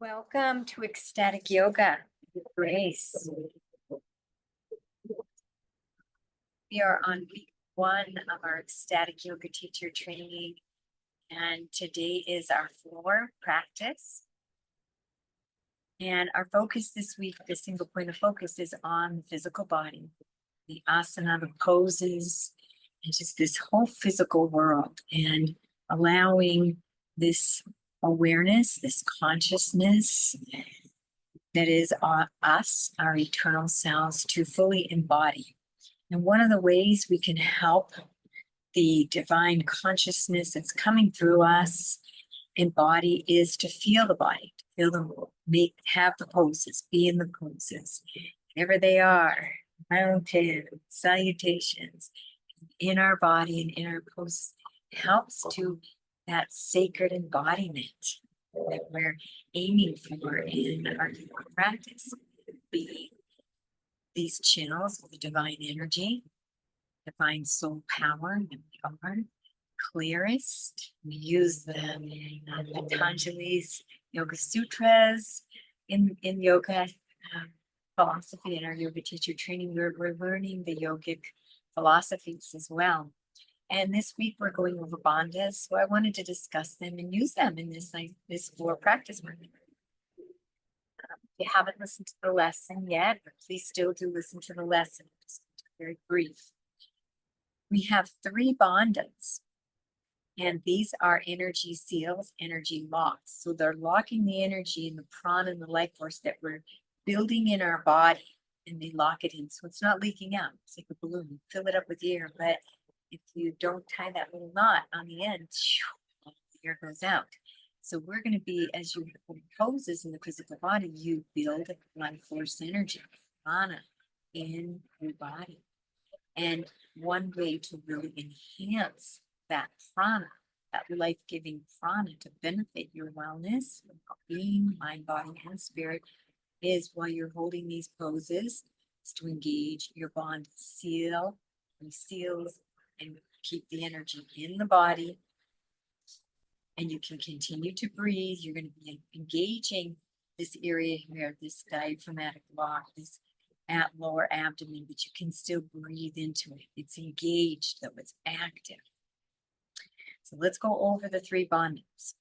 Welcome to Ecstatic Yoga with Grace. We are on week 1 of our Ecstatic Yoga teacher training, and today is our floor practice. And our focus this week, the single point of focus, is on the physical body, the asana, the poses, and just this whole physical world, and allowing this awareness, this consciousness that is us, our eternal selves, to fully embody. And one of the ways we can help the divine consciousness that's coming through us embody is to feel the body, to feel them, have the poses, be in the poses, whatever they are, mountain, salutations, in our body and in our poses, helps to that sacred embodiment that we're aiming for in our practice. Be these channels of the divine energy, divine soul power that we are clearest. We use the Patanjali's Yoga Sutras in yoga philosophy. In our yoga teacher training, we're learning the yogic philosophies as well. And this week we're going over bandhas, so I wanted to discuss them and use them in this floor practice work. If you haven't listened to the lesson yet, but please still do listen to the lesson. It's very brief. We have 3 bandhas, and these are energy seals, energy locks. So they're locking the energy and the prana and the life force that we're building in our body, and they lock it in. So it's not leaking out. It's like a balloon. You fill it up with air, but if you don't tie that little knot on the end, the air goes out. So we're going to be, as you poses in the physical body, you build life force energy, prana, in your body. And one way to really enhance that prana, that life-giving prana to benefit your wellness, being, mind, body, and spirit, is while you're holding these poses, is to engage your bond seal, and seals, and keep the energy in the body. And you can continue to breathe. You're going to be engaging this area here, this diaphragmatic lock, this lower abdomen, but you can still breathe into it. It's engaged, though it's active. So let's go over the 3 bandhas.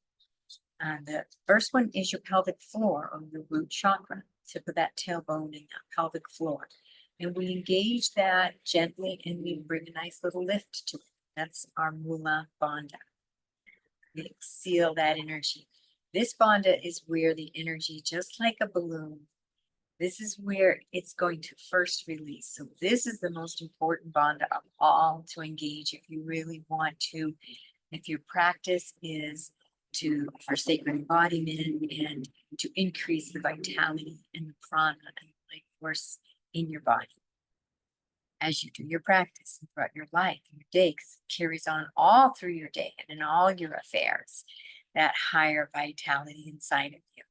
The first one is your pelvic floor, or your root chakra, tip of that tailbone and that pelvic floor. And we engage that gently, and we bring a nice little lift to it. That's our mula bandha. We seal that energy. This bandha is where the energy, just like a balloon, this is where it's going to first release. So this is the most important bandha of all to engage if you really want to, if your practice is for sacred embodiment and to increase the vitality and the prana and the life force in your body as you do your practice and throughout your life and your day, because it carries on all through your day and in all your affairs, that higher vitality inside of you.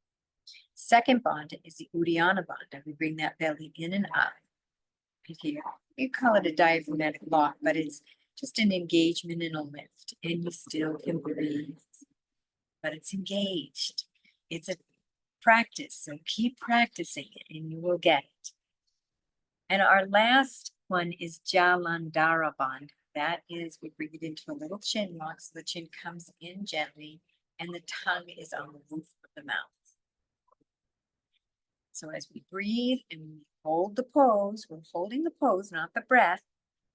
Second bandha is the Uddiyana bandha. We bring that belly in and up. Right here. You call it a diaphragmatic lock, but it's just an engagement and a lift, and you still can breathe, but it's engaged. It's a practice, so keep practicing it and you will get it. And our last one is Jalandhara bandha. That is, we bring it into a little chin lock, so the chin comes in gently and the tongue is on the roof of the mouth. So as we breathe and we hold the pose, we're holding the pose, not the breath.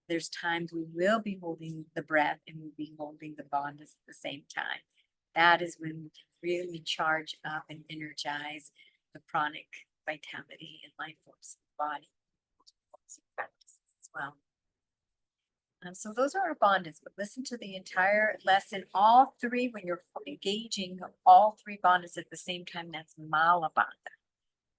There's times we will be holding the breath and we'll be holding the bandhas at the same time. That is when we can really charge up and energize the pranic vitality and life force of the body. Practices as well. So those are our bandhas, but listen to the entire lesson. All 3, when you're engaging all 3 bandhas at the same time, that's mala bandha.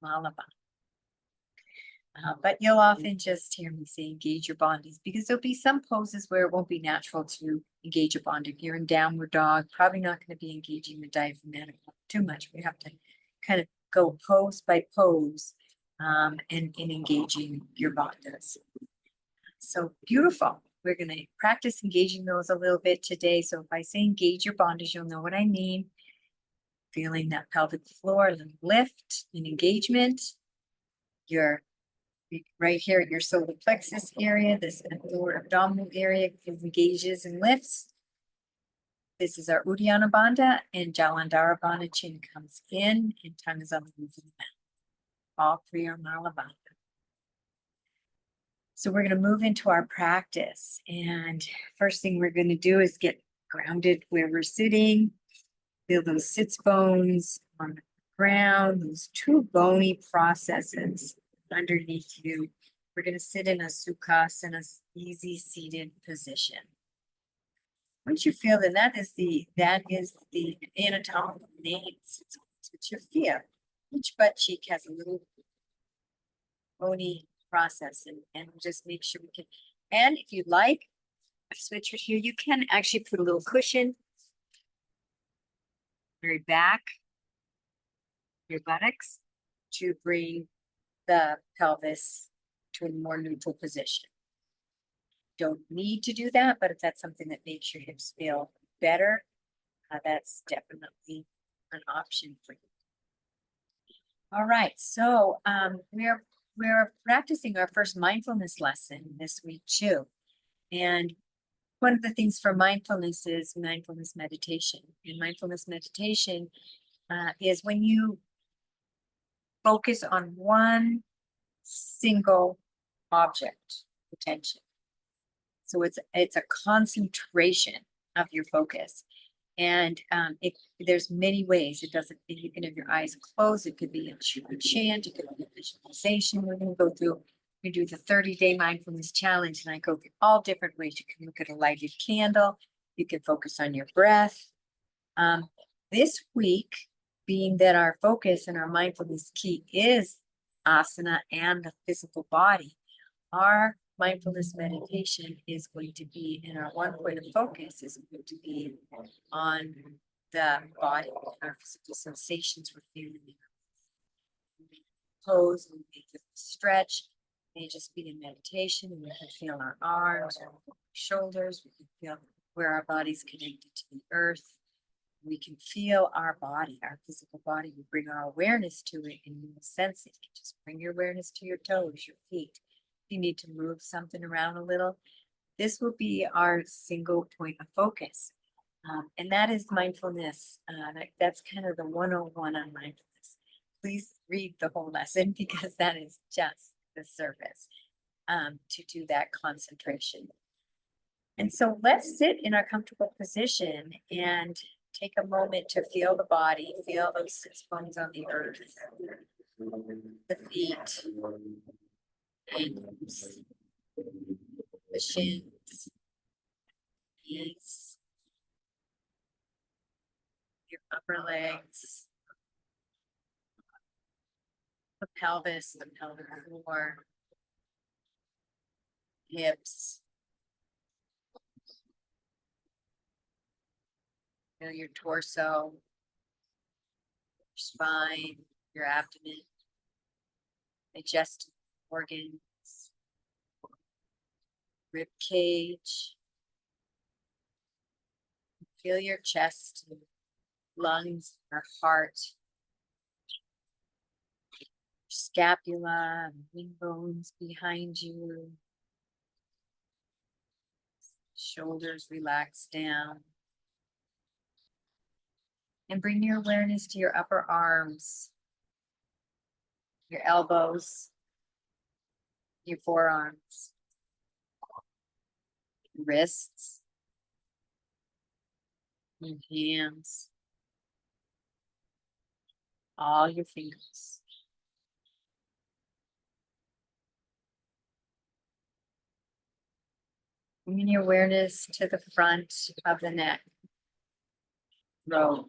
Mala bandha. But you'll often just hear me say engage your bandhas, because there'll be some poses where it won't be natural to engage a bandha. If you're in downward dog, probably not going to be engaging the diaphragmatic too much. We have to kind of go pose by pose and engaging your bandhas. So beautiful. We're going to practice engaging those a little bit today. So if I say engage your bandhas, you'll know what I mean. Feeling that pelvic floor lift and engagement. Your right here at your solar plexus area, this lower abdominal area engages and lifts. This is our Uddiyana Bandha, and Jalandhara Bandha. Chin comes in and tongue is on the roof of the mouth. All three are Mala Bandha. So we're going to move into our practice. And first thing we're going to do is get grounded where we're sitting. Feel those sits bones on the ground, those two bony processes underneath you. We're going to sit in a sukhasana, easy seated position. Once you feel that is the anatomical names. It's what you feel. Each butt cheek has a little bony process, and just make sure we can. And if you'd like, switch it here. You can actually put a little cushion very back your buttocks to bring the pelvis to a more neutral position. Don't need to do that, but if that's something that makes your hips feel better, that's definitely an option for you. All right, so we're practicing our first mindfulness lesson this week too. And one of the things for mindfulness is mindfulness meditation. And mindfulness meditation is when you focus on one single object, attention. So it's a concentration of your focus. And there's many ways. It doesn't, you can have your eyes closed. It could be a chant, it could be a visualization. We're going to go through, we do the 30-day mindfulness challenge, and I go through all different ways. You can look at a lighted candle. You can focus on your breath. This week, being that our focus and our mindfulness key is asana and the physical body, our mindfulness meditation is going to be, and our one point of focus is going to be on the body, our physical sensations we're feeling. Pose, we may just stretch, may just be in meditation, and we can feel our arms, our shoulders, we can feel where our body's connected to the earth. We can feel our body, our physical body. We bring our awareness to it, and you will sense it. You just bring your awareness to your toes, your feet. You need to move something around a little. This will be our single point of focus. And that is mindfulness. That's kind of the 101 on mindfulness. Please read the whole lesson because that is just the surface to do that concentration. And so let's sit in our comfortable position and take a moment to feel the body, feel those sits bones on the earth, the feet, ankles, the shins, knees, your upper legs, the pelvis, the pelvic floor, hips. Feel your torso, your spine, your abdomen, digestive organs, rib cage. Feel your chest, lungs, your heart, your scapula, wing bones behind you. Shoulders relax down. And bring your awareness to your upper arms, your elbows, your forearms, wrists, your hands, all your fingers. Bring your awareness to the front of the neck, throat,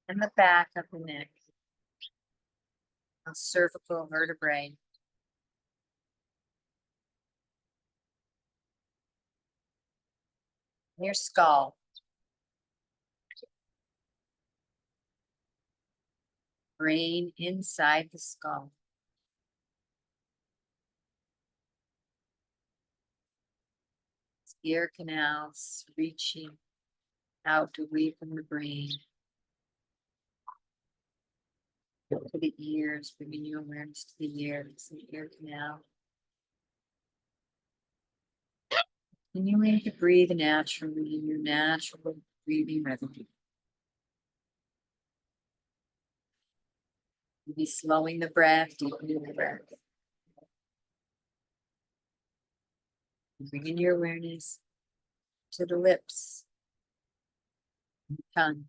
and the back of the neck, the cervical vertebrae. Your skull. Brain inside the skull. Ear canals reaching out away from the brain. To the ears, bringing your awareness to the ears, the ear canal. Continuing to breathe naturally in your natural breathing rhythm. Maybe slowing the breath, deepening the breath. Bringing your awareness to the lips, and tongue,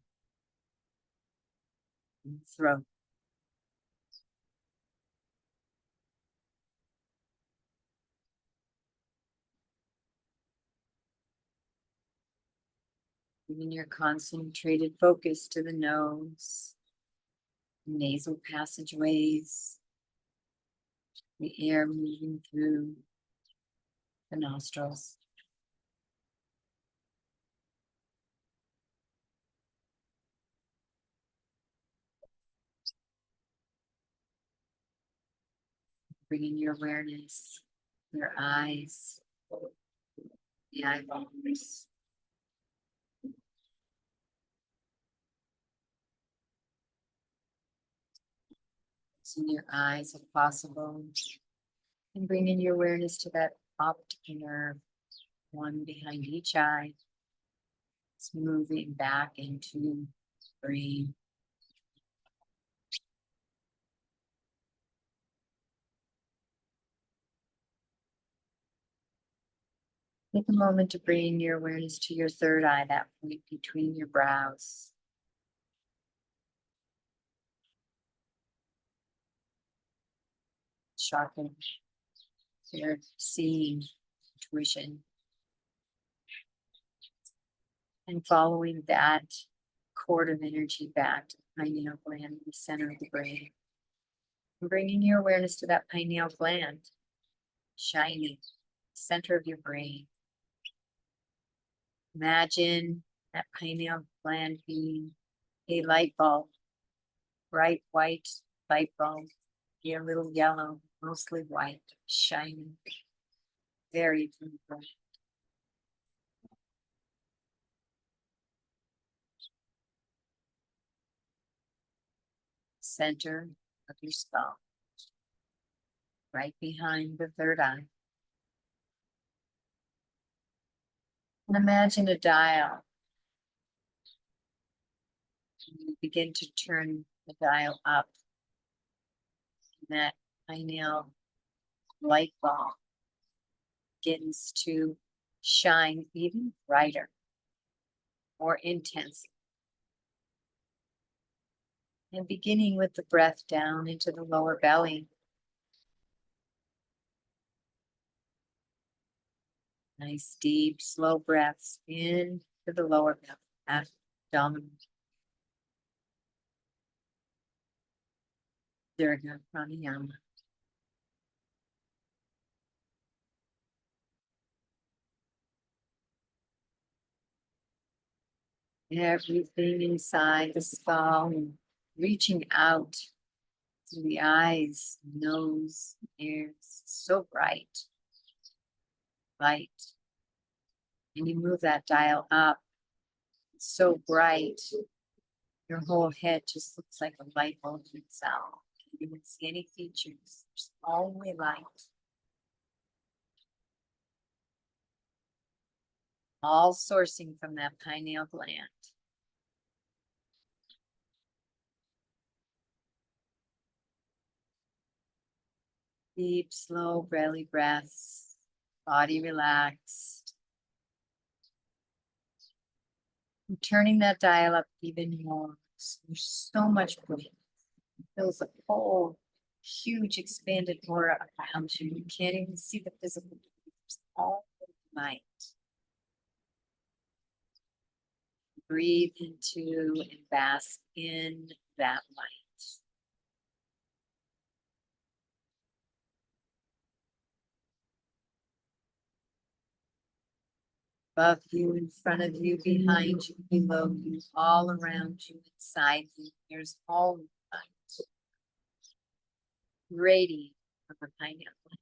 and throat. Bringing your concentrated focus to the nose, nasal passageways, the air moving through the nostrils. Bringing your awareness, your eyes, the eyeballs. In your eyes if possible. And bringing your awareness to that optic nerve, one behind each eye. It's moving back into the brain. Take a moment to bring your awareness to your third eye, that point between your brows. Sharpen your seeing, intuition. And following that cord of energy back to the pineal gland in the center of the brain. And bringing your awareness to that pineal gland, shining, center of your brain. Imagine that pineal gland being a light bulb, bright white light bulb, a little yellow, mostly white, shining, very bright. Center of your skull, right behind the third eye. And imagine a dial. You begin to turn the dial up. And that pineal light bulb begins to shine even brighter, more intensely. And beginning with the breath down into the lower belly. Nice, deep, slow breaths into the lower belly, abdomen. Dirga pranayama. Everything inside the skull and reaching out through the eyes, nose, ears, so bright, light. And you move that dial up, it's so bright, your whole head just looks like a light bulb itself. You don't see any features, just only light. All sourcing from that pineal gland. Deep, slow belly breaths, body relaxed. And turning that dial up even more. There's so much breath. It fills a whole huge expanded aura around you. You can't even see the physical. It's all light. Breathe into and bask in that light. Above you, in front of you, behind you, below you, all around you, inside you, there's all light. Radiant from the pineal gland.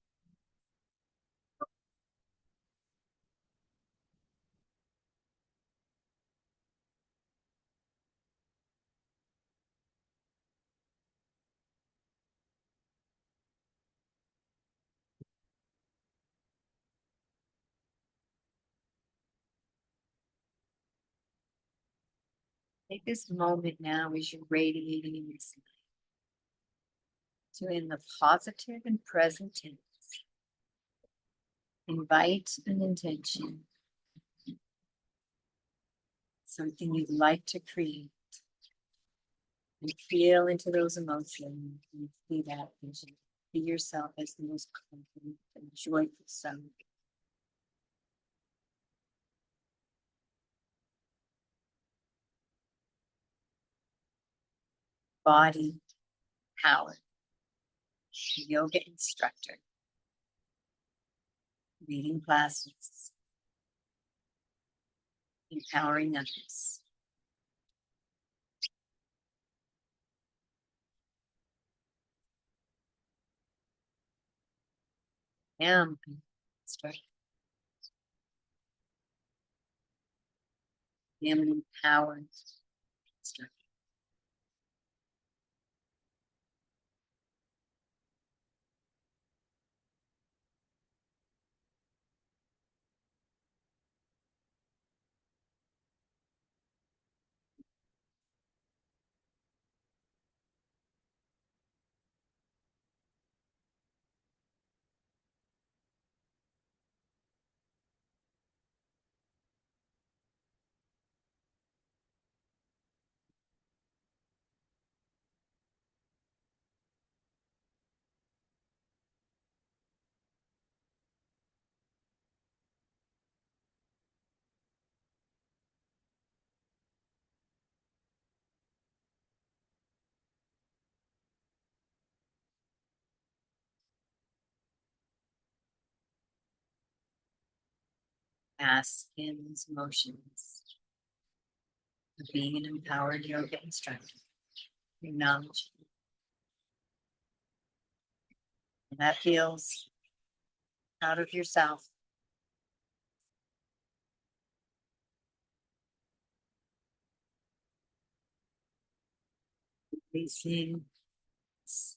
Take this moment now as you're radiating in this light. So in the positive and present tense, invite an intention, something you'd like to create, and feel into those emotions and see that vision. See yourself as the most confident and joyful self. Body, power, yoga instructor, leading classes, empowering others. Am an instructor. Am an empowered instructor. Ask in these motions of being an empowered yoga instructor. Acknowledge. And that feels out of yourself. Releasing this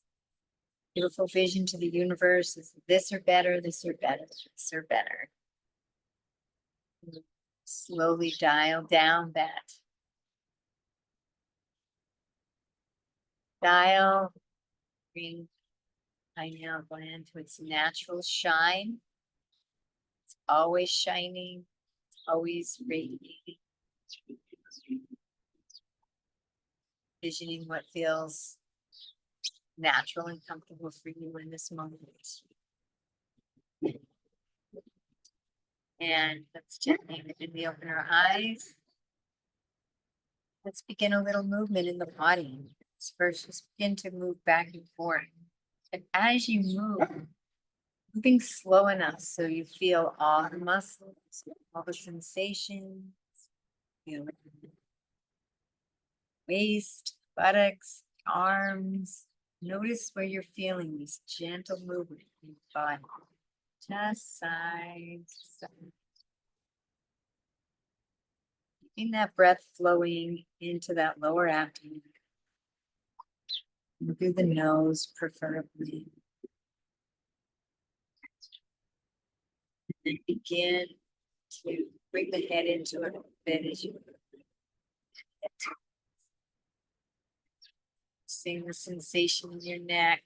beautiful vision to the universe is this or better, this or better, this or better. Slowly dial down that. Dial, bring pineal gland to its natural shine. It's always shining, always radiating. Visioning what feels natural and comfortable for you in this moment. And let's gently open our eyes. Let's begin a little movement in the body. Let's first just begin to move back and forth. And as you move, moving slow enough so you feel all the muscles, all the sensations, you know, waist, buttocks, arms. Notice where you're feeling these gentle movement in the body. Just side to side. Keeping that breath flowing into that lower abdomen. Through the nose, preferably. And begin to bring the head into it a bit as you seeing the sensation in your neck,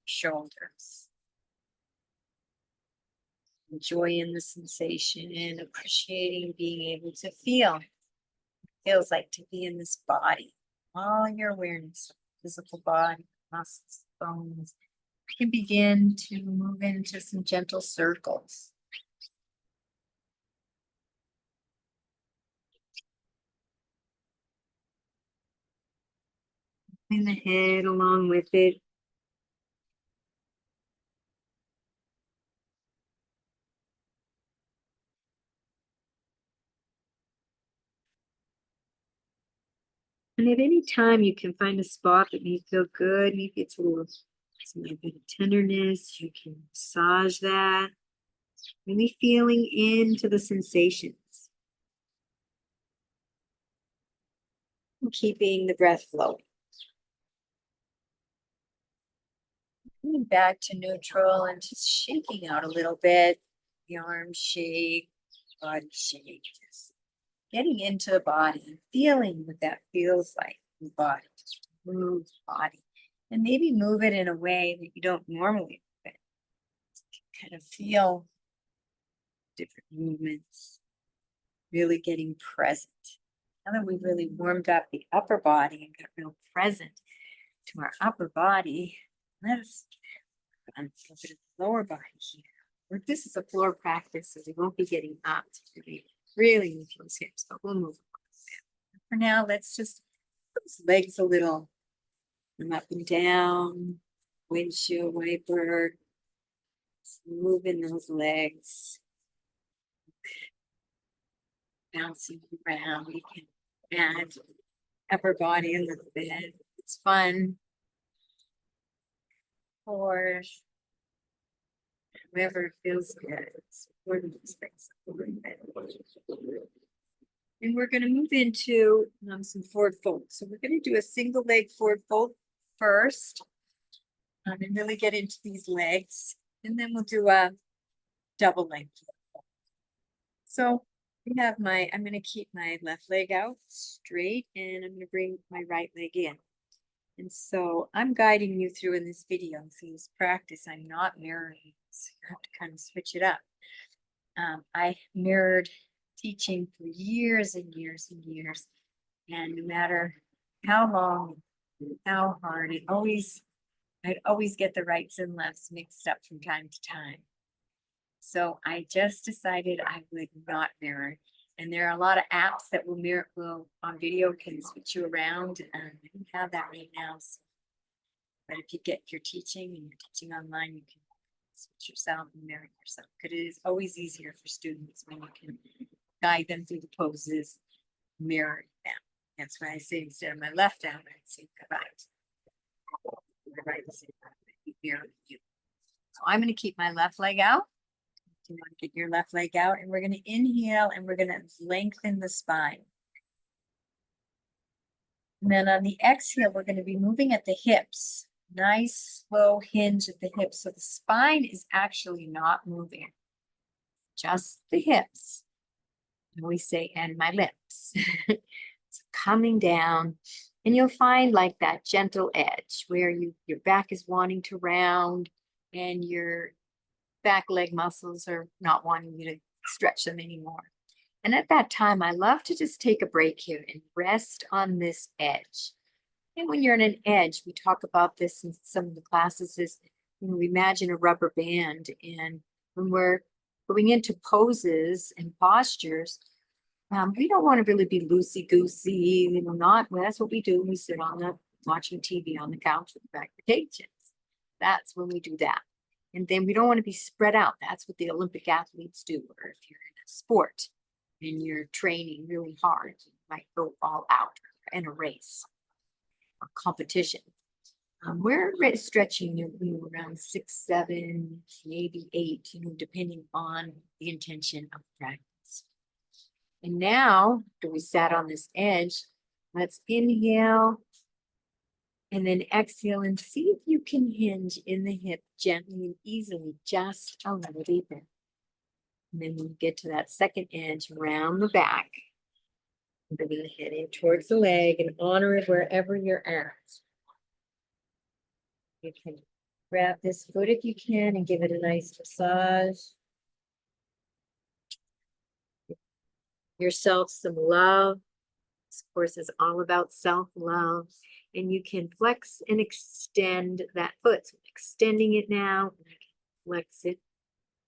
shoulders. Enjoying the sensation and appreciating being able to feel what it feels like to be in this body. All your awareness of the physical body, muscles, bones. You can begin to move into some gentle circles. Moving the head along with it. And at any time, you can find a spot that may feel good. Maybe it's a little, some bit of tenderness. You can massage that. Really feeling into the sensations. And keeping the breath flowing. Coming back to neutral and just shaking out a little bit. The arms shake, body shake. Just getting into the body and feeling what that feels like in the body. Just move the body and maybe move it in a way that you don't normally move it. Kind of feel different movements, really getting present. Now that we've really warmed up the upper body and got real present to our upper body, let's put a little bit of the lower body here. This is a floor practice, so we won't be getting up to really move those hips, but we'll move a bit. For now, let's just put those legs a little up and down, windshield wiper, just moving those legs, bouncing around. You can add upper body a little bit. It's fun. Or whoever feels good. Supporting these things a little bit. And we're going to move into some forward fold. So we're going to do a single leg forward fold first. And really get into these legs. And then we'll do a double leg forward fold. So we have I'm going to keep my left leg out straight, and I'm going to bring my right leg in. And so I'm guiding you through in this video. So this practice, I'm not mirroring. So you have to kind of switch it up. I mirrored teaching for years and years and years. And no matter how long, how hard, I'd always get the rights and lefts mixed up from time to time. So I just decided I would not mirror. And there are a lot of apps that will on video can switch you around. I don't have that right now. So. But if you're teaching and you're teaching online, you can switch yourself and mirror yourself. Because it is always easier for students when you can guide them through the poses, mirror them. That's why I say instead of my left arm, I say the right. The right is mirror you. So I'm going to keep my left leg out. You want to get your left leg out, and we're going to inhale and we're going to lengthen the spine. And then on the exhale, we're going to be moving at the hips. Nice slow hinge at the hips. So the spine is actually not moving, just the hips. And we say, and my lips. It's coming down, and you'll find like that gentle edge where your back is wanting to round and your back leg muscles are not wanting you to stretch them anymore. And at that time, I love to just take a break here and rest on this edge. And when you're on an edge, we talk about this in some of the classes, is we imagine a rubber band. And when we're going into poses and postures, we don't want to really be loosey-goosey, well, that's what we do when we sit watching TV on the couch with the back protections. That's when we do that. And then we don't want to be spread out. That's what the Olympic athletes do. Or if you're in a sport and you're training really hard, you might go all out in a race or competition. We're stretching around 6, 7, maybe 8, depending on the intention of practice. And now, after we sat on this edge, let's inhale and then exhale and see if you can hinge in the hip gently and easily, just a little deeper. And then when you get to that second edge, round the back, we're going to head in towards the leg and honor it wherever you're at. You can grab this foot if you can and give it a nice massage. Give yourself some love. This course is all about self-love. And you can flex and extend that foot. So extending it now, and I can flex it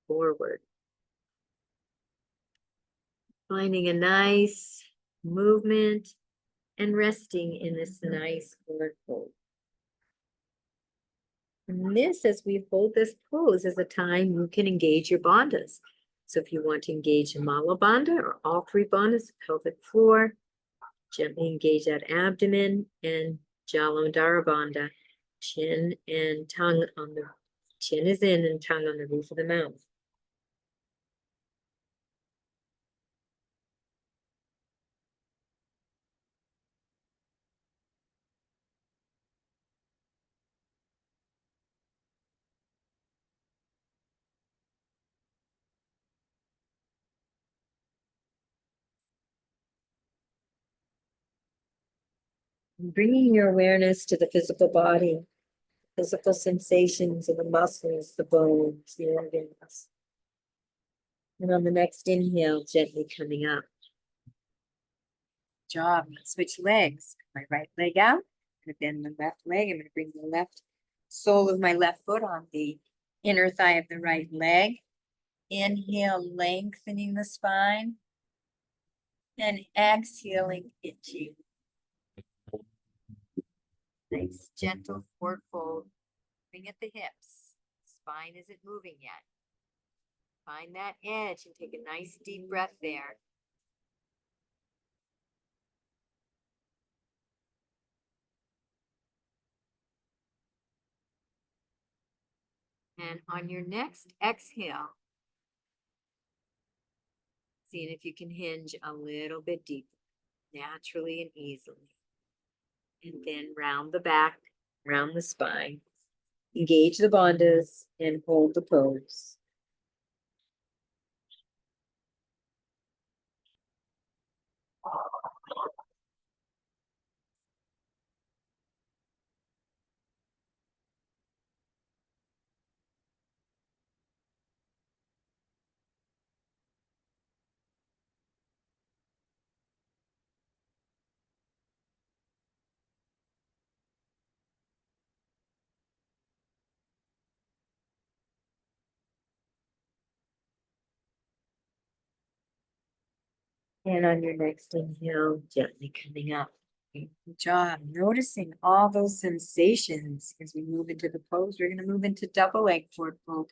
forward. Finding a nice movement and resting in this nice forward fold. And this, as we hold this pose, is a time you can engage your bandhas. So if you want to engage a mala bandha or all 3 bandhas, pelvic floor, gently engage that abdomen, and Jalandhara bandha, chin and tongue on the chin is in and tongue on the roof of the mouth. Bringing your awareness to the physical body, physical sensations in the muscles, the bones, the organs. And on the next inhale, gently coming up. Job. Switch legs. My right leg out. I'm going to bend the left leg. I'm going to bring the left sole of my left foot on the inner thigh of the right leg. Inhale, lengthening the spine. And exhaling, itching. Nice, gentle forward fold. Bring at the hips. Spine isn't moving yet. Find that edge and take a nice deep breath there. And on your next exhale, seeing if you can hinge a little bit deeper, naturally and easily. And then round the back, round the spine. Engage the bandhas and hold the pose. And on your next inhale, gently coming up. Good job. Noticing all those sensations as we move into the pose. We're going to move into double leg forward fold.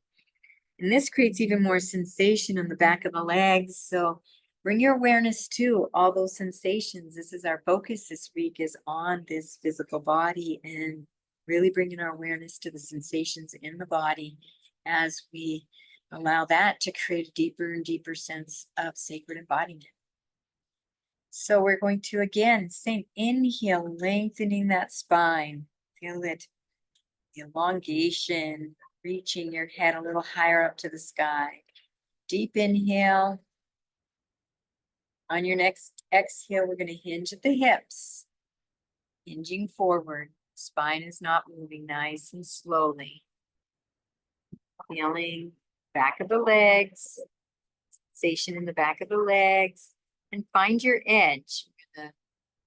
And this creates even more sensation on the back of the legs. So bring your awareness to all those sensations. This is our focus this week, is on this physical body and really bringing our awareness to the sensations in the body as we allow that to create a deeper and deeper sense of sacred embodiment. So we're going to, again, same inhale, lengthening that spine. Feel it, the elongation, reaching your head a little higher up to the sky. Deep inhale. On your next exhale, we're going to hinge at the hips. Hinging forward. Spine is not moving, nice and slowly. Feeling back of the legs. Sensation in the back of the legs. And find your edge. The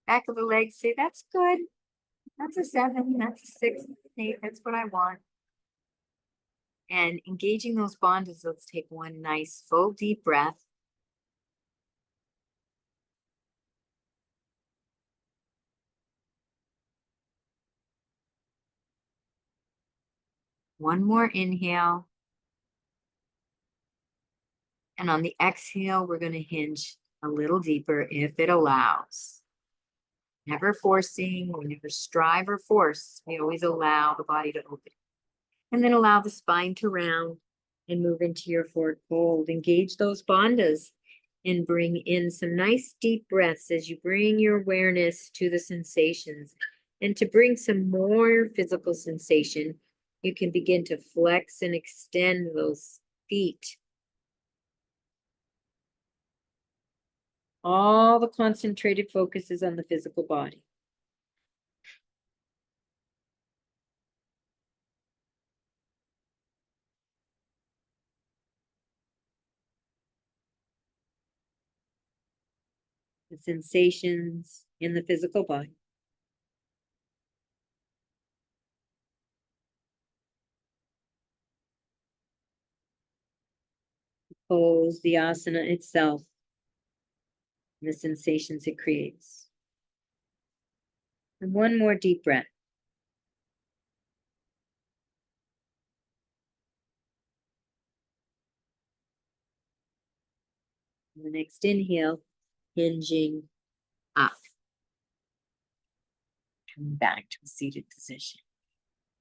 back of the legs, say, that's good. That's a 7, that's a 6, 8, that's what I want. And engaging those bandhas, let's take one nice full deep breath. One more inhale. And on the exhale, we're going to hinge a little deeper if it allows. Never forcing, we never strive or force. We always allow the body to open. And then allow the spine to round and move into your forward fold. Engage those bandhas and bring in some nice deep breaths as you bring your awareness to the sensations. And to bring some more physical sensation, you can begin to flex and extend those feet. All the concentrated focus is on the physical body. The sensations in the physical body. Pose, the asana itself, and the sensations it creates. And one more deep breath. And the next inhale, hinging up. Coming back to a seated position.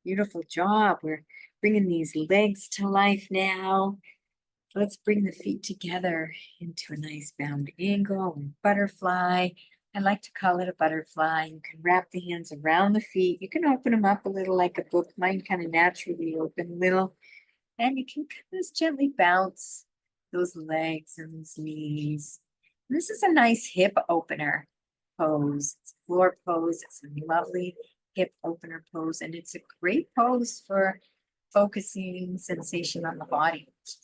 Beautiful job. We're bringing these legs to life now. Let's bring the feet together into a nice bound angle and butterfly. I like to call it a butterfly. You can wrap the hands around the feet. You can open them up a little like a book. Mine kind of naturally open a little. And you can just gently bounce those legs and those knees. And this is a nice hip opener. pose. It's a floor pose. It's a lovely hip opener pose, and it's a great pose for focusing sensation on the body, which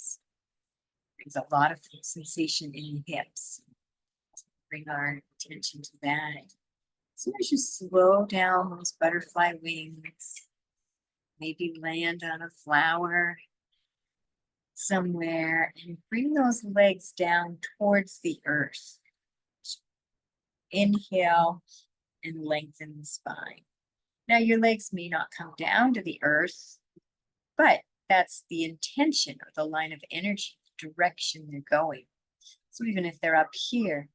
brings a lot of sensation in the hips. Bring our attention to that. So as you slow down those butterfly wings, maybe land on a flower somewhere and bring those legs down towards the earth. Inhale and lengthen the spine. Now your legs may not come down to the earth, but that's the intention or the line of energy, the direction they're going. So even if they're up here,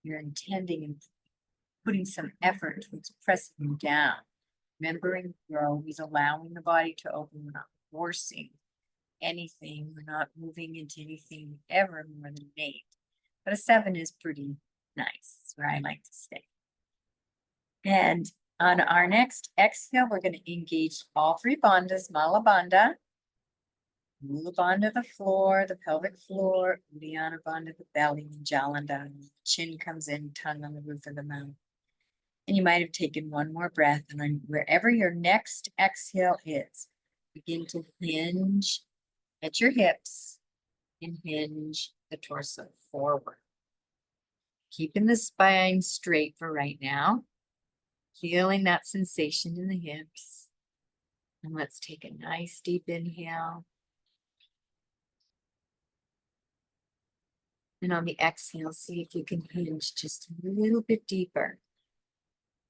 you're intending and putting some effort towards pressing them down. Remembering you're always allowing the body to open, we're not forcing anything, we're not moving into anything ever more than an 8. But a 7 is pretty nice, it's where I like to stay. And on our next exhale, we're going to engage all 3 bandhas, Mala Bandha, Mula Bandha the floor, the pelvic floor, Uddiyana Bandha the belly, and Jalandhara. Chin comes in, tongue on the roof of the mouth. And you might have taken one more breath, and on wherever your next exhale is, begin to hinge at your hips and hinge the torso forward. Keeping the spine straight for right now. Feeling that sensation in the hips. And let's take a nice deep inhale. And on the exhale, see if you can hinge just a little bit deeper.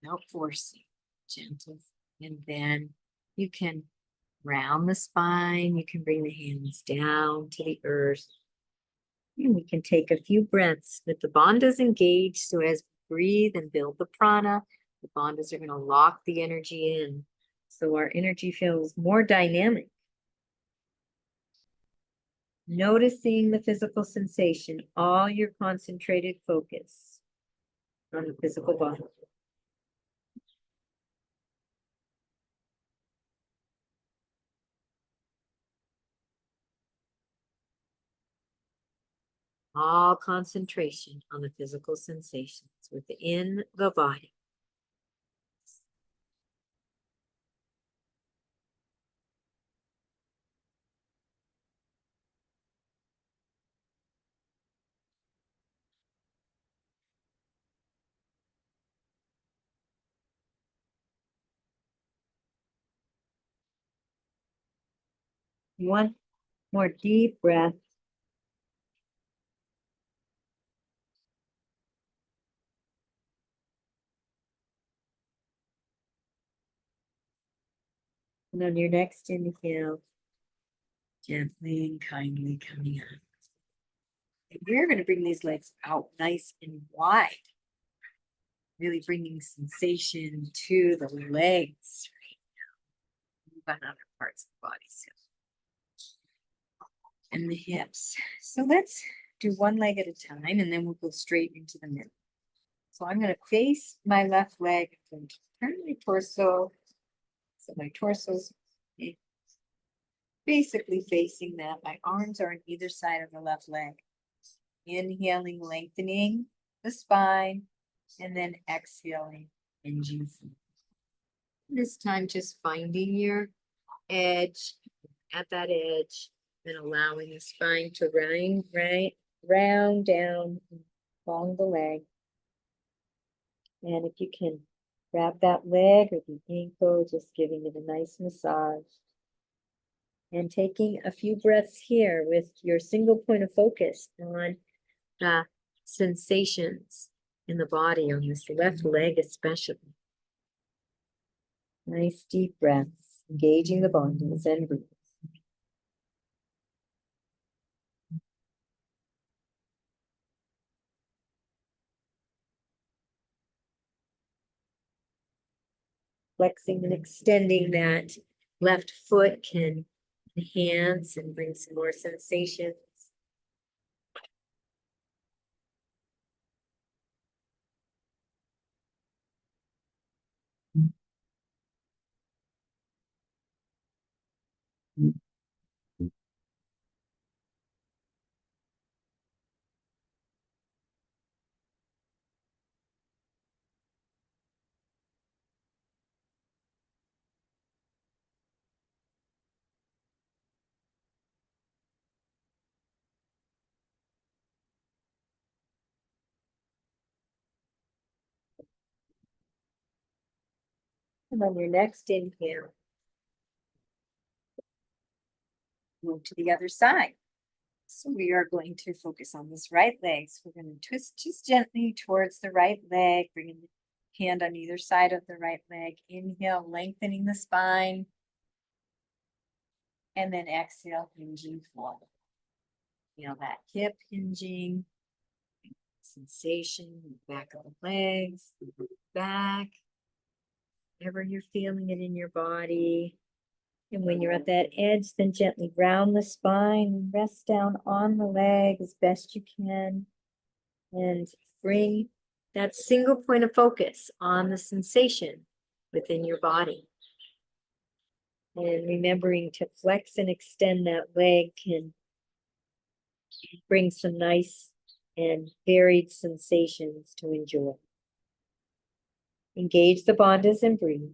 Without forcing, gentle. And then you can round the spine. You can bring the hands down to the earth. And we can take a few breaths with the bandhas engaged. So as we breathe and build the prana, the bandhas are going to lock the energy in. So our energy feels more dynamic. Noticing the physical sensation, all your concentrated focus on the physical body. All concentration on the physical sensations within the body. One more deep breath. And on your next inhale, gently and kindly coming up. And we're going to bring these legs out nice and wide. Really bringing sensation to the legs right now. Move on other parts of the body too. And the hips. So let's do one leg at a time, and then we'll go straight into the middle. So I'm going to face my left leg and turn my torso. So my torso's basically facing that. My arms are on either side of the left leg. Inhaling, lengthening the spine, and then exhaling, hinging. This time, just finding your edge at that edge, and allowing the spine to round down along the leg. And if you can grab that leg or the ankle, just giving it a nice massage. And taking a few breaths here with your single point of focus on the sensations in the body, on this left leg especially. Nice deep breaths, engaging the bandhas and breathe. Flexing and extending that left foot can enhance and bring some more sensations. And on your next inhale, move to the other side. So we are going to focus on this right leg. So we're going to twist just gently towards the right leg, bringing the hand on either side of the right leg. Inhale, lengthening the spine. And then exhale, hinging forward. Feel that hip hinging, sensation in the back of the legs, back, wherever you're feeling it in your body. And when you're at that edge, then gently round the spine and rest down on the leg as best you can. And bring that single point of focus on the sensation within your body. And remembering to flex and extend that leg can bring some nice and varied sensations to enjoy. Engage the bandhas and breathe.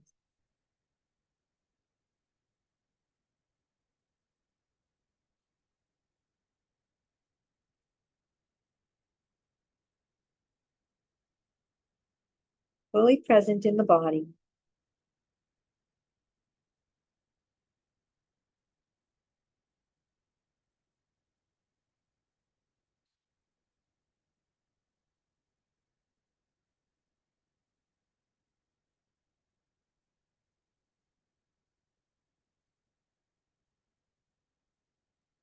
Fully present in the body.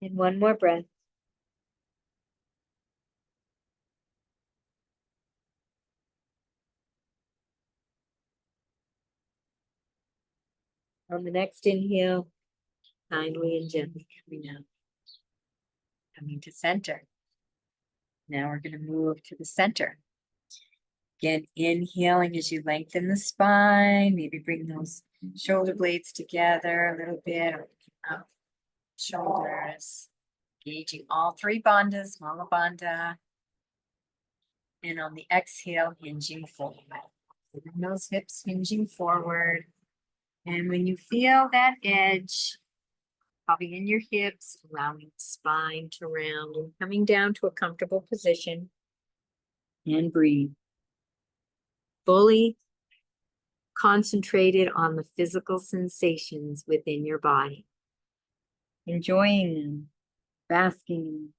And one more breath. On the next inhale, kindly and gently coming out. Coming to center. Now we're going to move to the center. Again, inhaling as you lengthen the spine, maybe bring those shoulder blades together a little bit, or up shoulders. Engaging all three bandhas, Mala Bandha. And on the exhale, hinging forward. Bring those hips hinging forward. And when you feel that edge, probably in your hips, allowing the spine to round and coming down to a comfortable position. And breathe. Fully concentrated on the physical sensations within your body. Enjoying them, basking in them.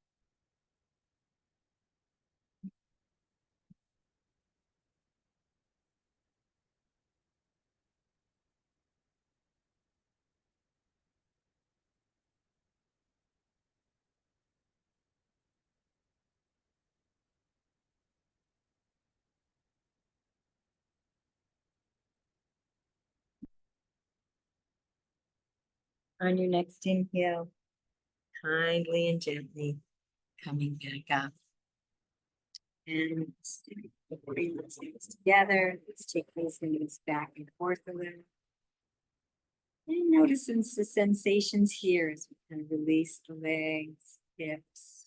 On your next inhale, kindly and gently coming back up. And bring those hands together. Let's take those knees back and forth a little. And noticing the sensations here as we kind of release the legs, hips.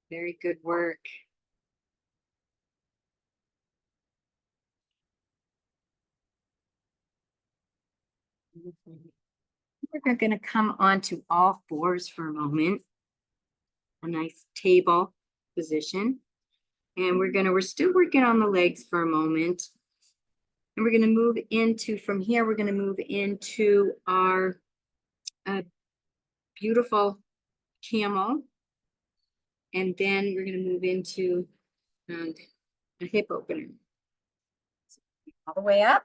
Very good work. We're going to come onto all fours for a moment. A nice table position. And we're still working on the legs for a moment. And we're going to move into, from here, we're going to move into our beautiful camel. And then we're going to move into a hip opener. All the way up.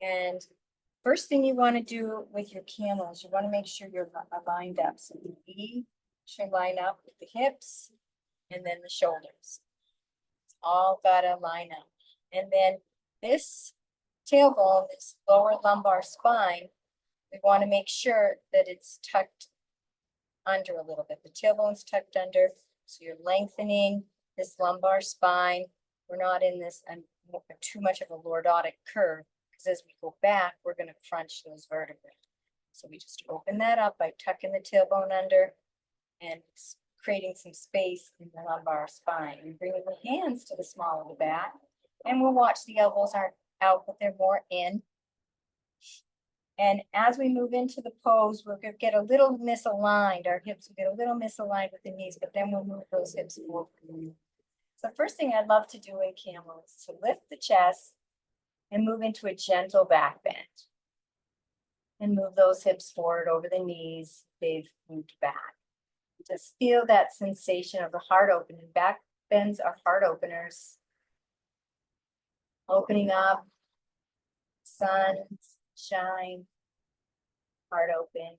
And first thing you want to do with your camel is you want to make sure you're lined up. So the knee should line up with the hips and then the shoulders. It's all got to line up. And then this tailbone, this lower lumbar spine, we want to make sure that it's tucked under a little bit. The tailbone's tucked under, so you're lengthening this lumbar spine. We're not in this too much of a lordotic curve, because as we go back, we're going to crunch those vertebrae. So we just open that up by tucking the tailbone under and creating some space in the lumbar spine. And bringing the hands to the small of the back. And we'll watch the elbows aren't out, but they're more in. And as we move into the pose, we're going to get a little misaligned. Our hips will get a little misaligned with the knees, but then we'll move those hips forward. So first thing I'd love to do in camel is to lift the chest and move into a gentle back bend. And move those hips forward over the knees. They've moved back. Just feel that sensation of the heart opening. Back bends are heart openers. Opening up, sun, shine, heart open.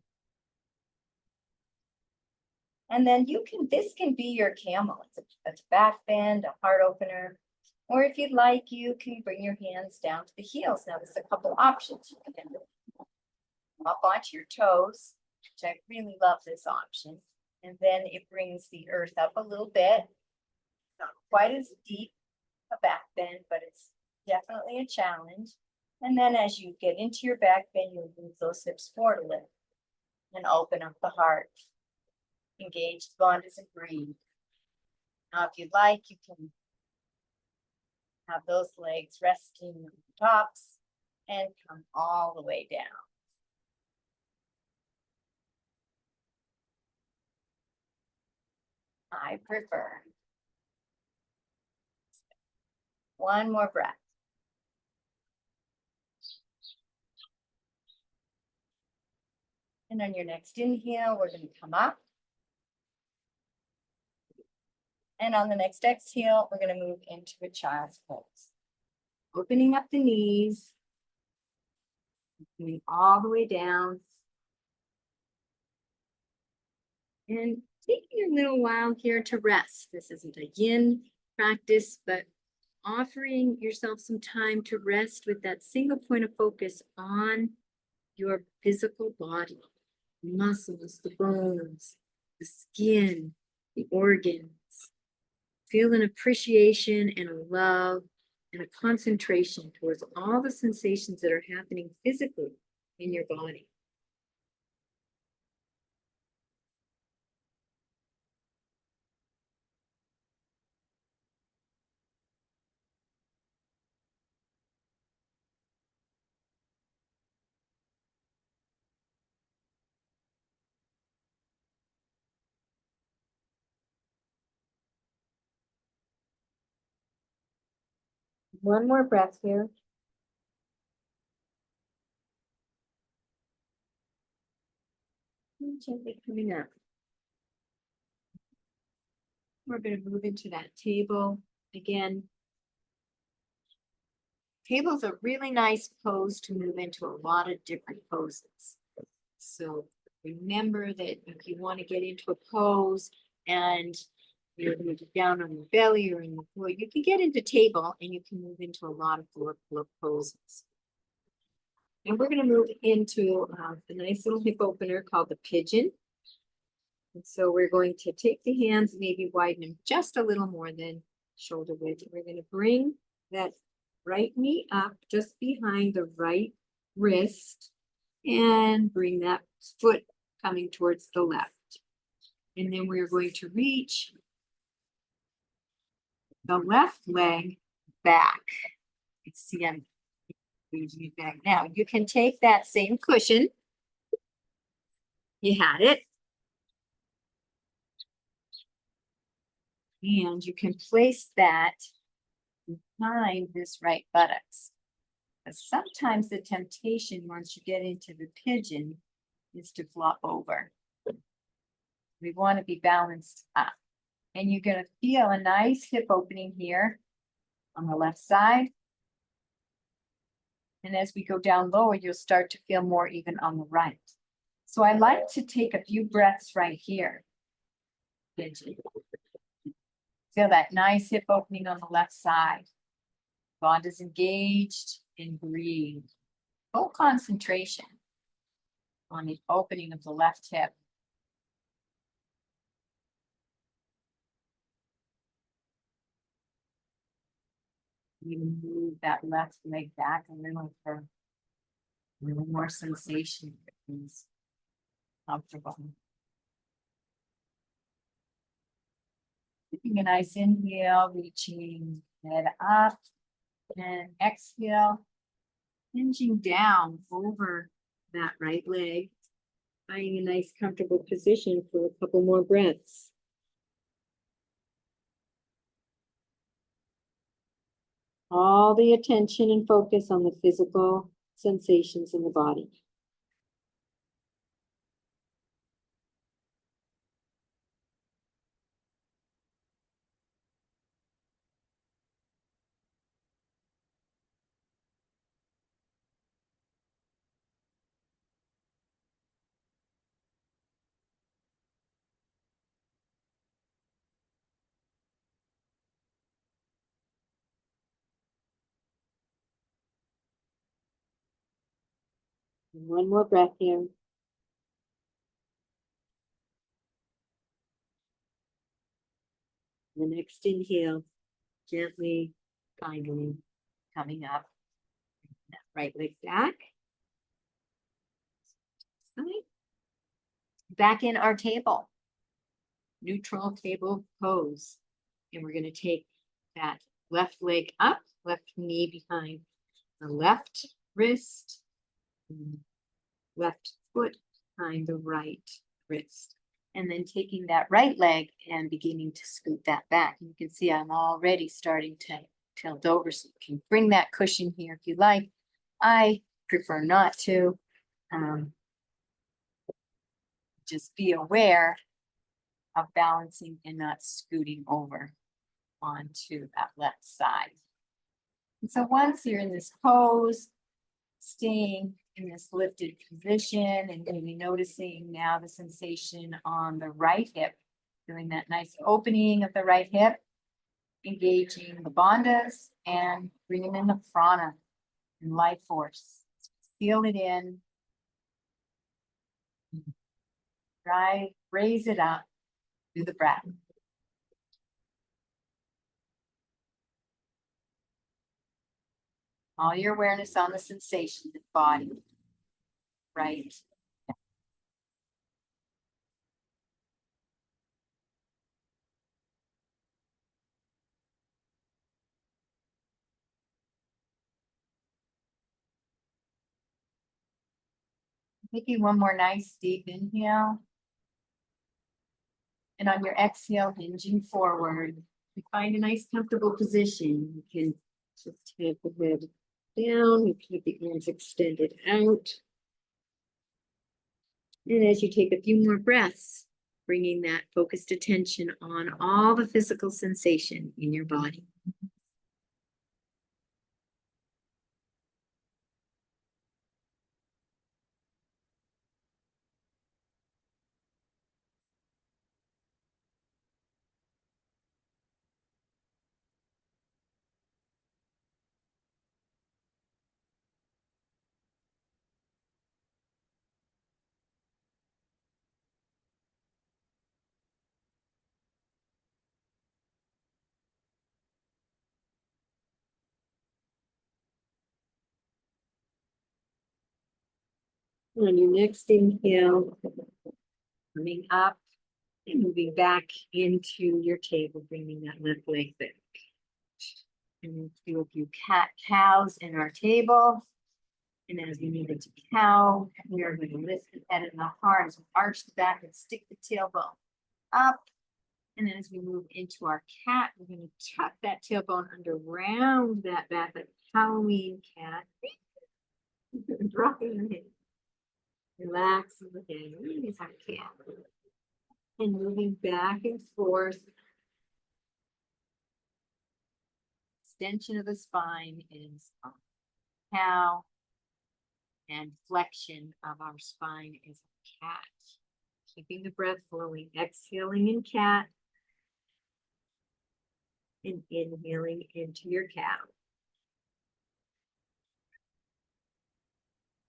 And then this can be your camel. It's a back bend, a heart opener. Or if you'd like, you can bring your hands down to the heels. Now there's a couple options. You can up onto your toes, which I really love this option. And then it brings the earth up a little bit. Not quite as deep a back bend, but it's definitely a challenge. And then as you get into your back bend, you'll move those hips forward a little and open up the heart. Engage the bandhas and breathe. Now, if you'd like, you can have those legs resting on the tops and come all the way down. I prefer. One more breath. And on your next inhale, we're going to come up. And on the next exhale, we're going to move into a child's pose. Opening up the knees. Coming all the way down. And taking a little while here to rest. This isn't a yin practice, but offering yourself some time to rest with that single point of focus on your physical body, the muscles, the bones, the skin, the organs. Feel an appreciation and a love and a concentration towards all the sensations that are happening physically in your body. One more breath here. And gently coming up. We're going to move into that table again. Table's a really nice pose to move into a lot of different poses. So remember that if you want to get into a pose and you're down on your belly or in the floor, you can get into table and you can move into a lot of floor poses. And we're going to move into a nice little hip opener called the pigeon. And so we're going to take the hands, maybe widen them just a little more than shoulder width. We're going to bring that right knee up just behind the right wrist and bring that foot coming towards the left. And then we're going to reach the left leg back. See, I'm reaching it back. Now you can take that same cushion. You had it. And you can place that behind this right buttocks. Because sometimes the temptation once you get into the pigeon is to flop over. We want to be balanced up. And you're going to feel a nice hip opening here on the left side. And as we go down lower, you'll start to feel more even on the right. So I like to take a few breaths right here. Pigeon. Feel that nice hip opening on the left side. Bandhas engaged and breathe. Full concentration on the opening of the left hip. You move that left leg back a little for a little more sensation. It's comfortable. Taking a nice inhale, reaching head up, and exhale, hinging down over that right leg, finding a nice comfortable position for a couple more breaths. all the attention and focus on the physical sensations in the body. And one more breath here. The next inhale, gently, kindly coming up. That right leg back. Back in our table. Neutral table pose. And we're going to take that left leg up, left knee behind the left wrist, left foot behind the right wrist. And then taking that right leg and beginning to scoot that back. You can see I'm already starting to tilt over, so you can bring that cushion here if you like. I prefer not to. Just be aware of balancing and not scooting over onto that left side. And so once you're in this pose, staying in this lifted position and really noticing now the sensation on the right hip, doing that nice opening of the right hip, engaging the bandhas and bringing in the prana and life force. Feel it in. Raise it up through the breath. All your awareness on the sensation, the body, right? Taking one more nice deep inhale. And on your exhale, hinging forward. You find a nice comfortable position. You can just have the head down, you keep the arms extended out. And as you take a few more breaths, bringing that focused attention on all the physical sensation in your body. On your next inhale, coming up and moving back into your table, bringing that left leg back. And we'll do a few cat-cows in our table. And as we move into cow, we are going to lift the head and the heart as we arch the back and stick the tailbone up. And then as we move into our cat, we're going to tuck that tailbone under round that back, like Halloween cat. Dropping the head. Relaxing the head. Release our cat. And moving back and forth. Extension of the spine is cow. And flexion of our spine is cat. Keeping the breath flowing, exhaling in cat. And inhaling into your cow.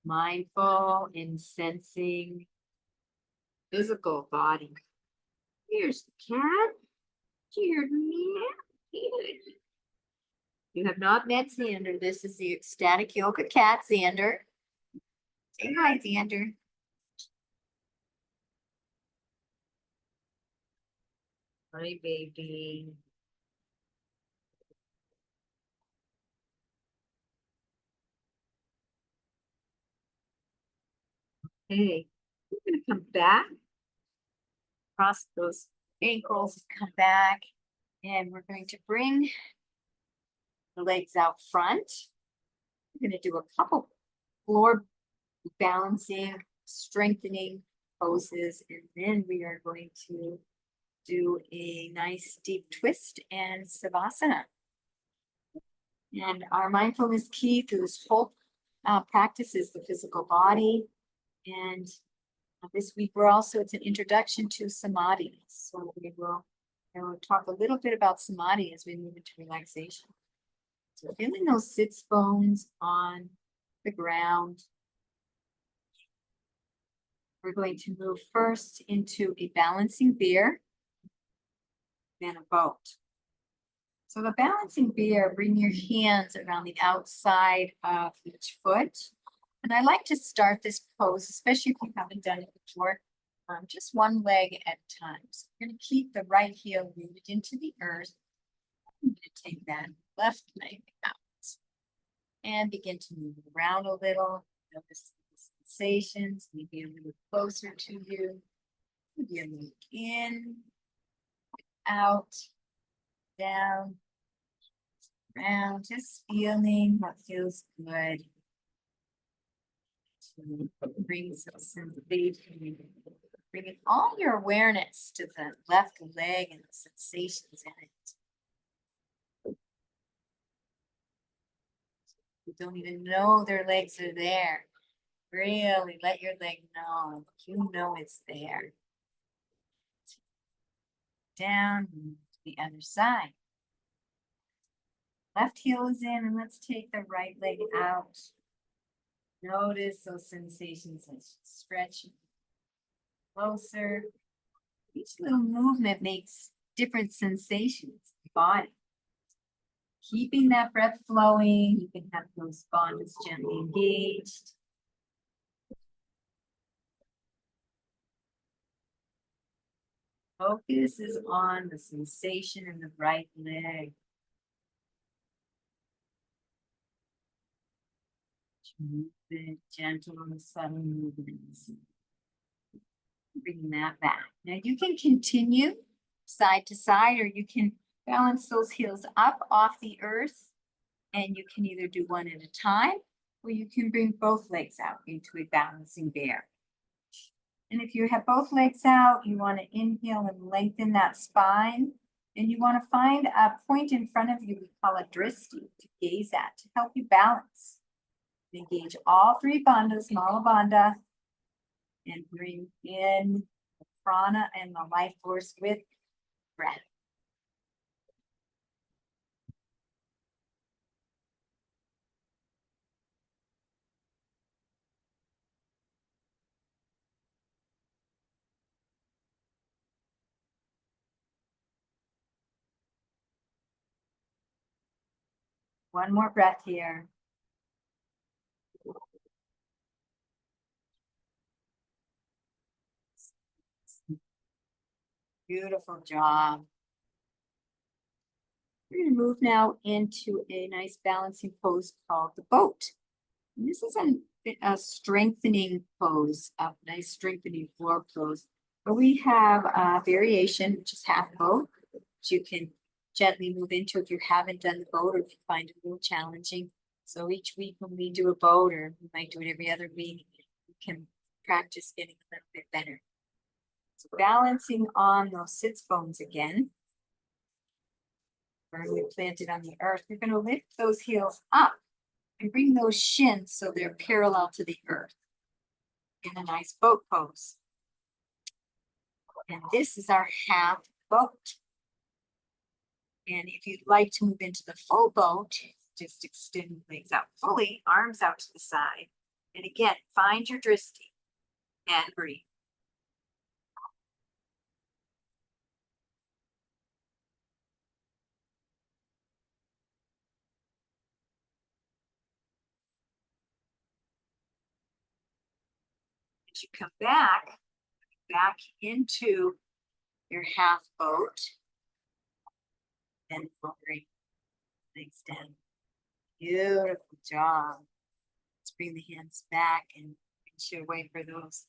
Mindful in sensing physical body. Here's the cat. Here's me. You have not met Xander. This is the ecstatic yoga cat, Xander. Say hi, Xander. Hi, baby. Okay, we're going to come back, cross those ankles, come back, and we're going to bring the legs out front. We're going to do a couple floor balancing, strengthening poses, and then we are going to do a nice deep twist and savasana. And our mindfulness key through this whole practice is the physical body. And this week it's an introduction to samadhi. So I will talk a little bit about samadhi as we move into relaxation. So feeling those sits bones on the ground. We're going to move first into a balancing bear, then a boat. So the balancing bear, bring your hands around the outside of each foot. And I like to start this pose, especially if you haven't done it before, just one leg at a time. So we're going to keep the right heel rooted into the earth. I'm going to take that left leg out and begin to move around a little. Notice the sensations, maybe a little closer to you. Maybe a little in, out, down, around, just feeling what feels good. Bring some sensation. Bringing all your awareness to the left leg and the sensations in it. You don't even know their legs are there. Really let your leg know. You know it's there. Down to the other side. Left heel is in, and let's take the right leg out. Notice those sensations as stretching closer. Each little movement makes different sensations in the body. Keeping that breath flowing, you can have those bandhas gently engaged. Focus is on the sensation in the right leg. Movement, gentle and subtle movements. Bringing that back. Now you can continue side to side, or you can balance those heels up off the earth, and you can either do one at a time, or you can bring both legs out into a balancing bear. And if you have both legs out, you want to inhale and lengthen that spine, and you want to find a point in front of you we call a dristi to gaze at to help you balance. Engage all three bandhas, mala bandha, and bring in the prana and the life force with breath. One more breath here. Beautiful job. We're going to move now into a nice balancing pose called the boat. And this is a strengthening pose, a nice strengthening floor pose, where we have a variation, which is half boat, which you can gently move into if you haven't done the boat or if you find it a little challenging. So each week when we do a boat, or we might do it every other week, you can practice getting a little bit better. So balancing on those sits bones again. Firmly planted on the earth. We're going to lift those heels up and bring those shins so they're parallel to the earth in a nice boat pose. And this is our half boat. And if you'd like to move into the full boat, just extend legs out fully, arms out to the side. And again, find your dristi and breathe. As you come back into your half boat and lowering legs down. Beautiful job. Let's bring the hands back and reach your way for those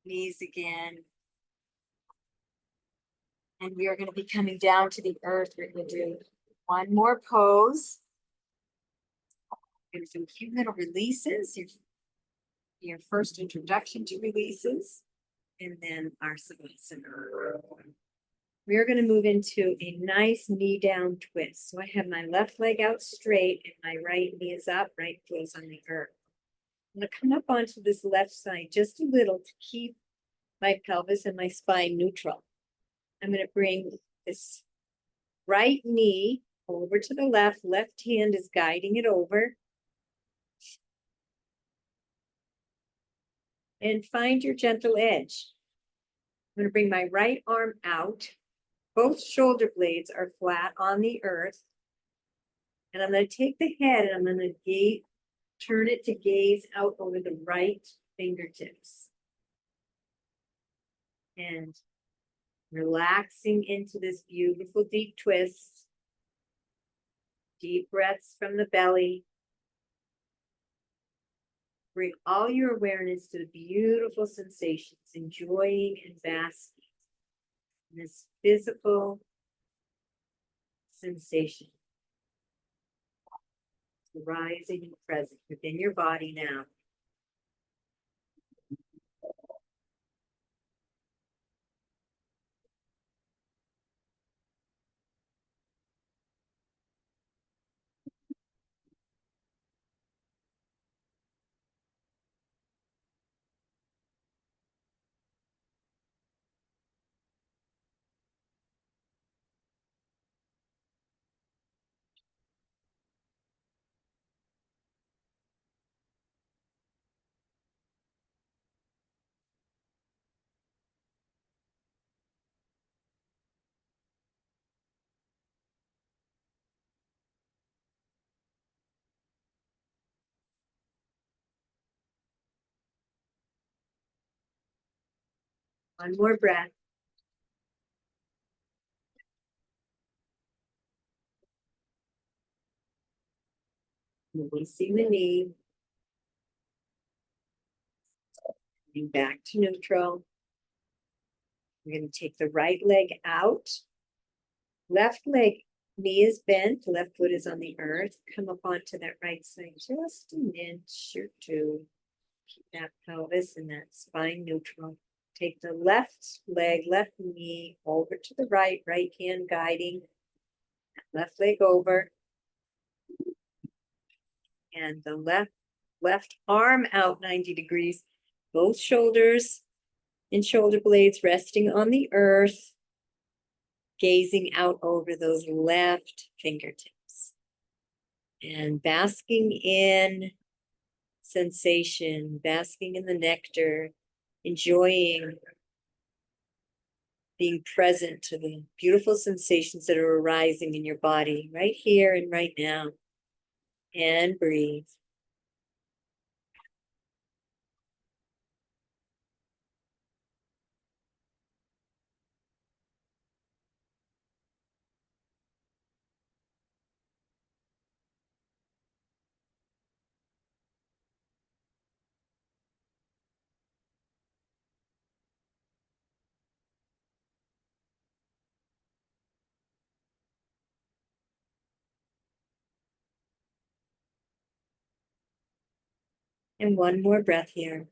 knees again. And we are going to be coming down to the earth. We're going to do one more pose. Gonna do a few little releases, your first introduction to releases, and then our savasana. We are going to move into a nice knee down twist. So I have my left leg out straight and my right knee is up, right foot's on the earth. I'm going to come up onto this left side just a little to keep my pelvis and my spine neutral. I'm going to bring this right knee over to the left hand is guiding it over. And find your gentle edge. I'm going to bring my right arm out. Both shoulder blades are flat on the earth. And I'm going to take the head and I'm going to turn it to gaze out over the right fingertips. And relaxing into this beautiful deep twist. Deep breaths from the belly. Bring all your awareness to the beautiful sensations, enjoying and basking in this physical sensation. Rising and present within your body now. One more breath. Releasing the knee. Coming back to neutral. We're going to take the right leg out. Left leg, knee is bent. Left foot is on the earth. Come up onto that right side just an inch or two. Keep that pelvis and that spine neutral. Take the left leg, left knee over to the right hand guiding. Left leg over. And the left arm out 90 degrees. Both shoulders and shoulder blades resting on the earth. Gazing out over those left fingertips. And basking in sensation, basking in the nectar, enjoying being present to the beautiful sensations that are arising in your body right here and right now. And breathe. And one more breath here.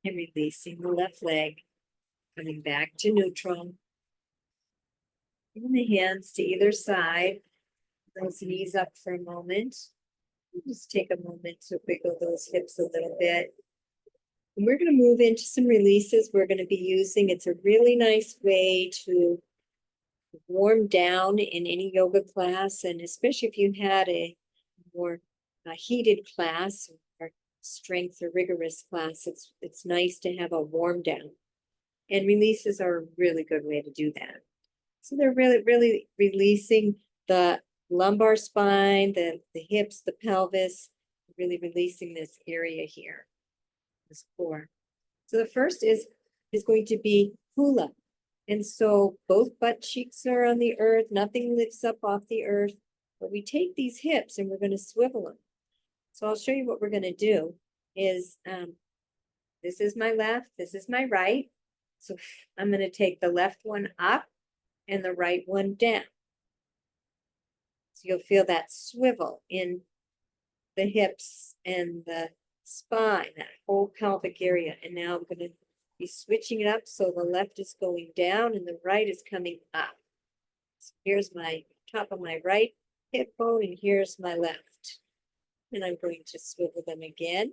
And releasing the left leg, coming back to neutral. Bring the hands to either side. Those knees up for a moment. Just take a moment to wiggle those hips a little bit. And we're going to move into some releases we're going to be using. It's a really nice way to warm down in any yoga class, and especially if you had a more heated class or strength or rigorous class, it's nice to have a warm down. And releases are a really good way to do that. So they're really releasing the lumbar spine, the hips, the pelvis, really releasing this area here, this core. So the first is going to be hula. And so both butt cheeks are on the earth, nothing lifts up off the earth, but we take these hips and we're going to swivel them. So I'll show you what we're going to do is This is my left, this is my right. So I'm going to take the left one up and the right one down. So you'll feel that swivel in the hips and the spine, that whole pelvic area. And now I'm going to be switching it up so the left is going down and the right is coming up. So here's my top of my right hip bone and here's my left. And I'm going to swivel them again.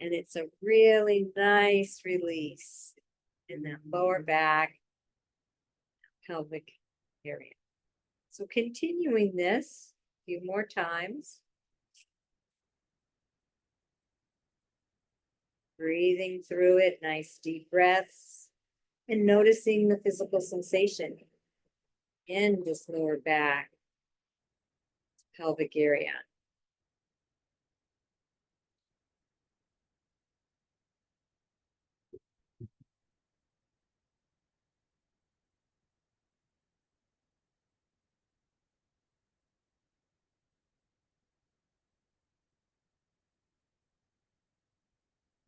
And it's a really nice release in that lower back pelvic area. So continuing this a few more times. Breathing through it, nice deep breaths, and noticing the physical sensation in this lower back pelvic area.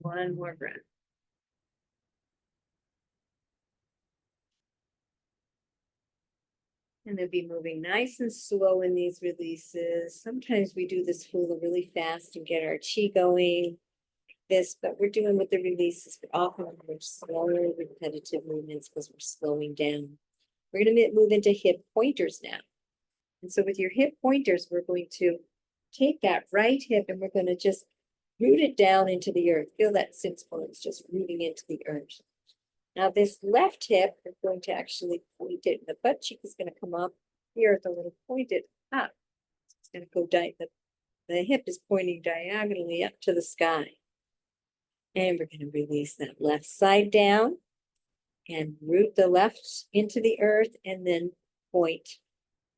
One more breath. And they'll be moving nice and slow in these releases. Sometimes we do this hula really fast and get our chi going, this, but we're doing with the releases. Often we're slower, repetitive movements because we're slowing down. We're going to move into hip pointers now. And so with your hip pointers, we're going to take that right hip and we're going to just root it down into the earth. Feel that sits bones just rooting into the earth. Now this left hip, we're going to actually point it. The butt cheek is going to come up here at the little pointed up. It's going to go down. The hip is pointing diagonally up to the sky. And we're going to release that left side down and root the left into the earth and then point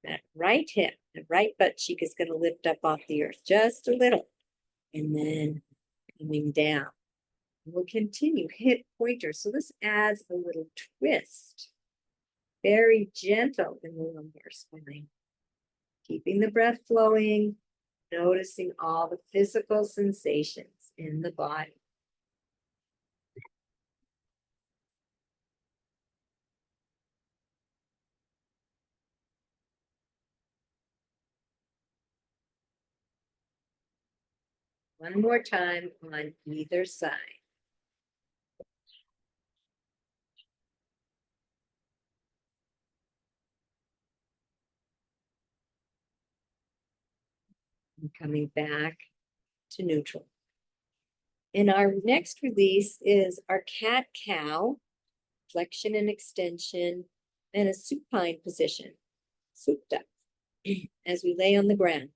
that right hip. The right butt cheek is going to lift up off the earth just a little and then coming down. We'll continue hip pointer. So this adds a little twist. Very gentle in the lumbar spine. Keeping the breath flowing, noticing all the physical sensations in the body. One more time on either side. And coming back to neutral. And our next release is our cat-cow, flexion and extension, and a supine position, souped up, as we lay on the ground.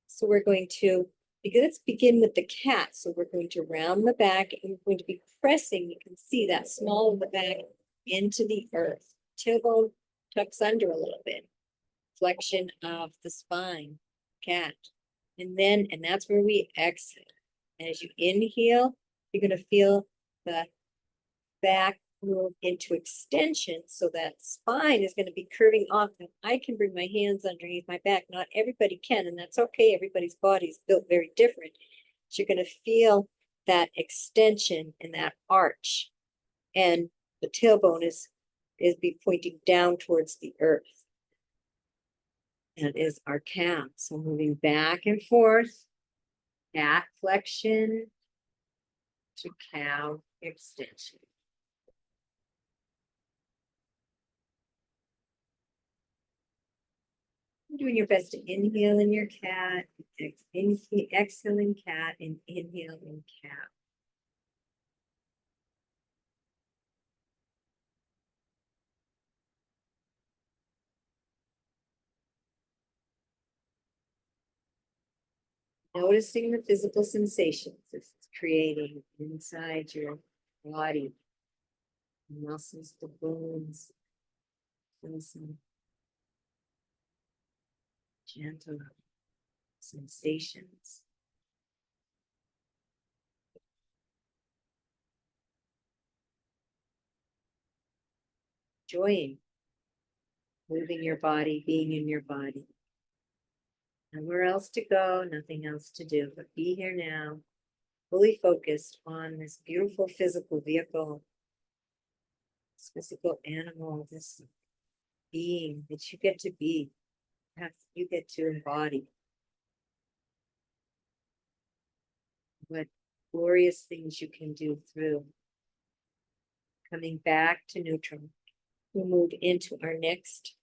So we're going to, let's begin with the cat. So we're going to round the back and we're going to be pressing, you can see that small of the back into the earth. Tailbone tucks under a little bit. Flexion of the spine, cat. And that's where we exhale. As you inhale, you're going to feel the back move into extension. So that spine is going to be curving off. And I can bring my hands underneath my back. Not everybody can, and that's okay. Everybody's body is built very different. So you're going to feel that extension and that arch. And the tailbone is be pointing down towards the earth. That is our calf. So moving back and forth. Cat flexion to cow extension. You're doing your best to inhale in your cat, exhale in cat, and inhale in cow. Noticing the physical sensations it's creating inside your body, the muscles, the bones, and some gentle sensations. Enjoying moving your body, being in your body. Nowhere else to go, nothing else to do, but be here now. fully focused on this beautiful physical vehicle, this physical animal, this being that you get to be, you get to embody. What glorious things you can do through coming back to neutral. We'll move into our next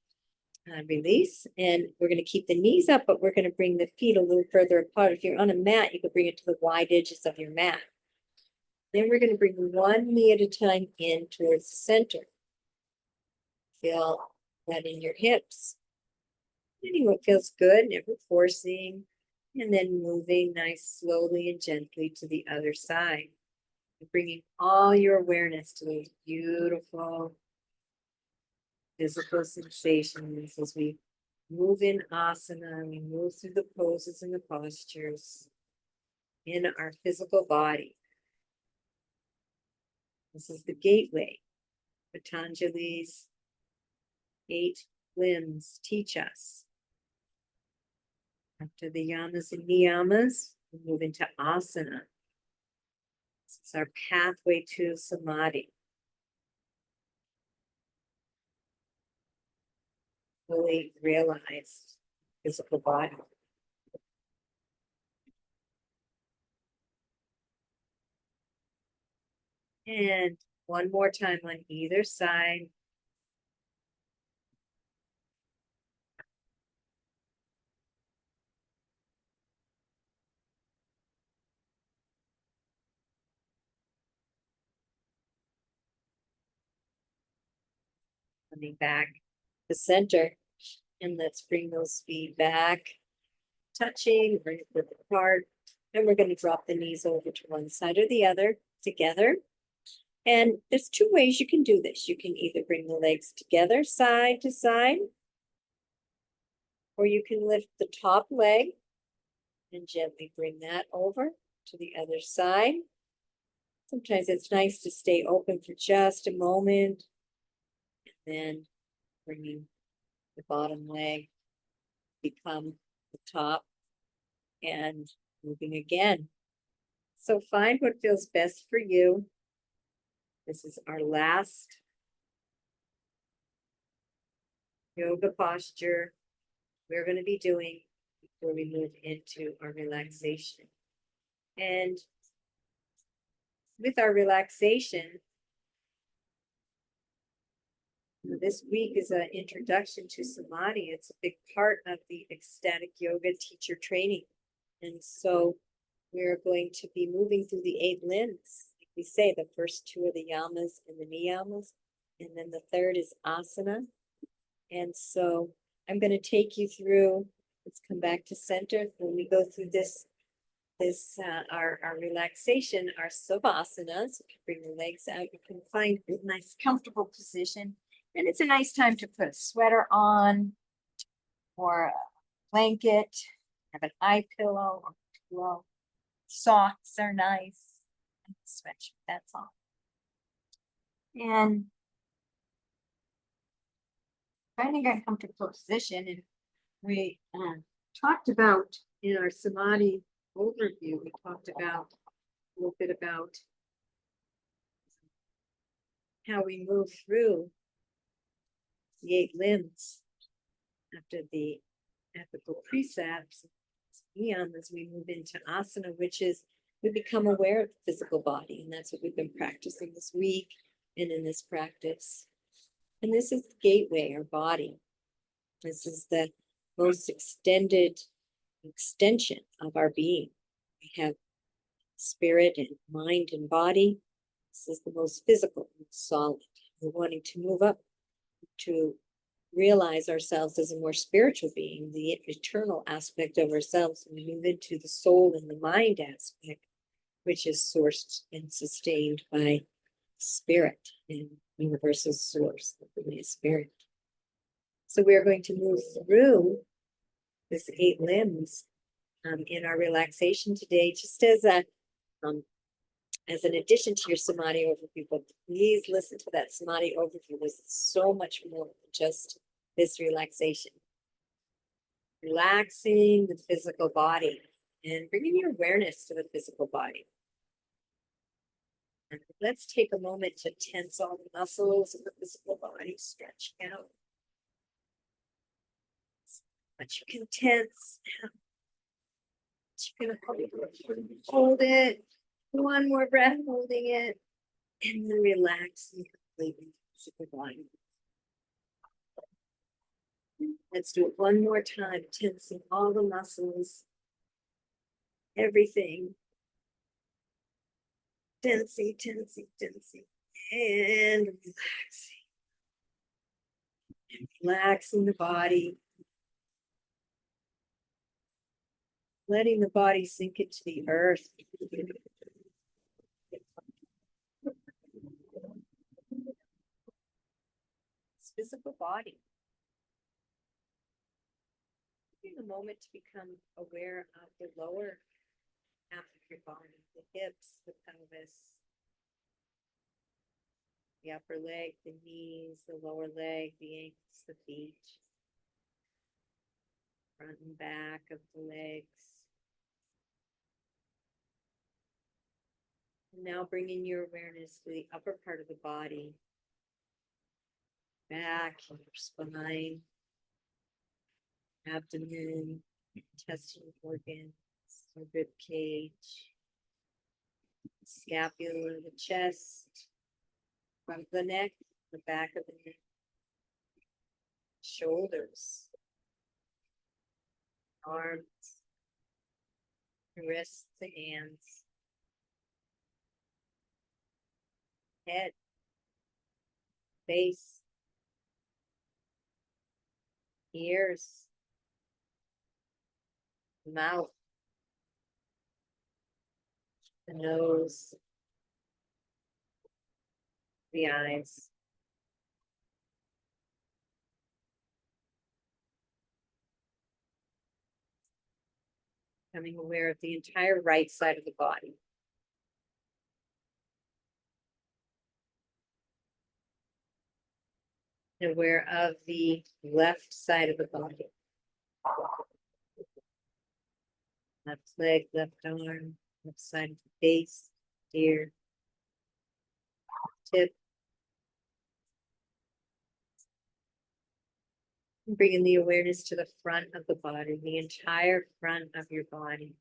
release, and we're going to keep the knees up, but we're going to bring the feet a little further apart. If you're on a mat, you can bring it to the wide edges of your mat. Then we're going to bring one knee at a time in towards the center. Feel that in your hips. Finding what feels good, never forcing, and then moving nice, slowly and gently to the other side. Bringing all your awareness to those beautiful physical sensations as we move in asana, we move through the poses and the postures in our physical body. This is the gateway. Patanjali's 8 limbs teach us. After the yamas and niyamas, we move into asana. This is our pathway to samadhi. Fully realized physical body. And one more time on either side. Coming back to center. And let's bring those feet back. Touching, bring it apart. And we're going to drop the knees over to one side or the other together. And there's 2 ways you can do this. You can either bring the legs together side to side, or you can lift the top leg and gently bring that over to the other side. Sometimes it's nice to stay open for just a moment, and then bringing the bottom leg become the top and moving again. So find what feels best for you. This is our last yoga posture we're going to be doing before we move into our relaxation. And with our relaxation, this week is an introduction to samadhi. It's a big part of the ecstatic yoga teacher training. And so we're going to be moving through the 8 limbs. Like we say, the first 2 are the yamas and the niyamas, and then the third is asana. And so I'm going to take you through, let's come back to center. When we go through our relaxation, our savasana, so you can bring the legs out, you can find a nice comfortable position. And it's a nice time to put a sweater on or a blanket, have an eye pillow or pillow. Socks are nice. And a sweatshirt, that's all. And finding a comfortable position, and we talked about in our samadhi overview, we talked about a little bit about how we move through the 8 limbs after the ethical precepts, as we move into asana, which is we become aware of the physical body. And that's what we've been practicing this week and in this practice. And this is the gateway, our body. This is the most extended extension of our being. We have spirit and mind and body. This is the most physical and solid. We're wanting to move up to realize ourselves as a more spiritual being, the eternal aspect of ourselves, and we move into the soul and the mind aspect, which is sourced and sustained by spirit and universal source, the Holy Spirit. So we are going to move through this 8 limbs in our relaxation today, just as an addition to your samadhi overview. But please listen to that samadhi overview. There's so much more than just this relaxation. Relaxing the physical body and bringing your awareness to the physical body. And let's take a moment to tense all the muscles of the physical body, stretch out. But you can tense. You're gonna hold it. One more breath, holding it, and then relaxing completely. Physical body. Let's do it one more time, tensing all the muscles, everything. Tensing, tensing, tensing, and relaxing. And relaxing the body. Letting the body sink into the earth. It's physical body. Taking a moment to become aware of the lower half of your body, the hips, the pelvis, the upper leg, the knees, the lower leg, the ankles, the feet, front and back of the legs. And now bringing your awareness to the upper part of the body, back, your spine, abdomen, intestinal organs, the rib cage, scapula, the chest, front of the neck, the back of the neck, shoulders, arms, wrists, and hands, head, face, ears, mouth, the nose, the eyes. Becoming aware of the entire right side of the body. And aware of the left side of the body. Left leg, left arm, left side of the face, ear, tip. Bringing the awareness to the front of the body, the entire front of your body.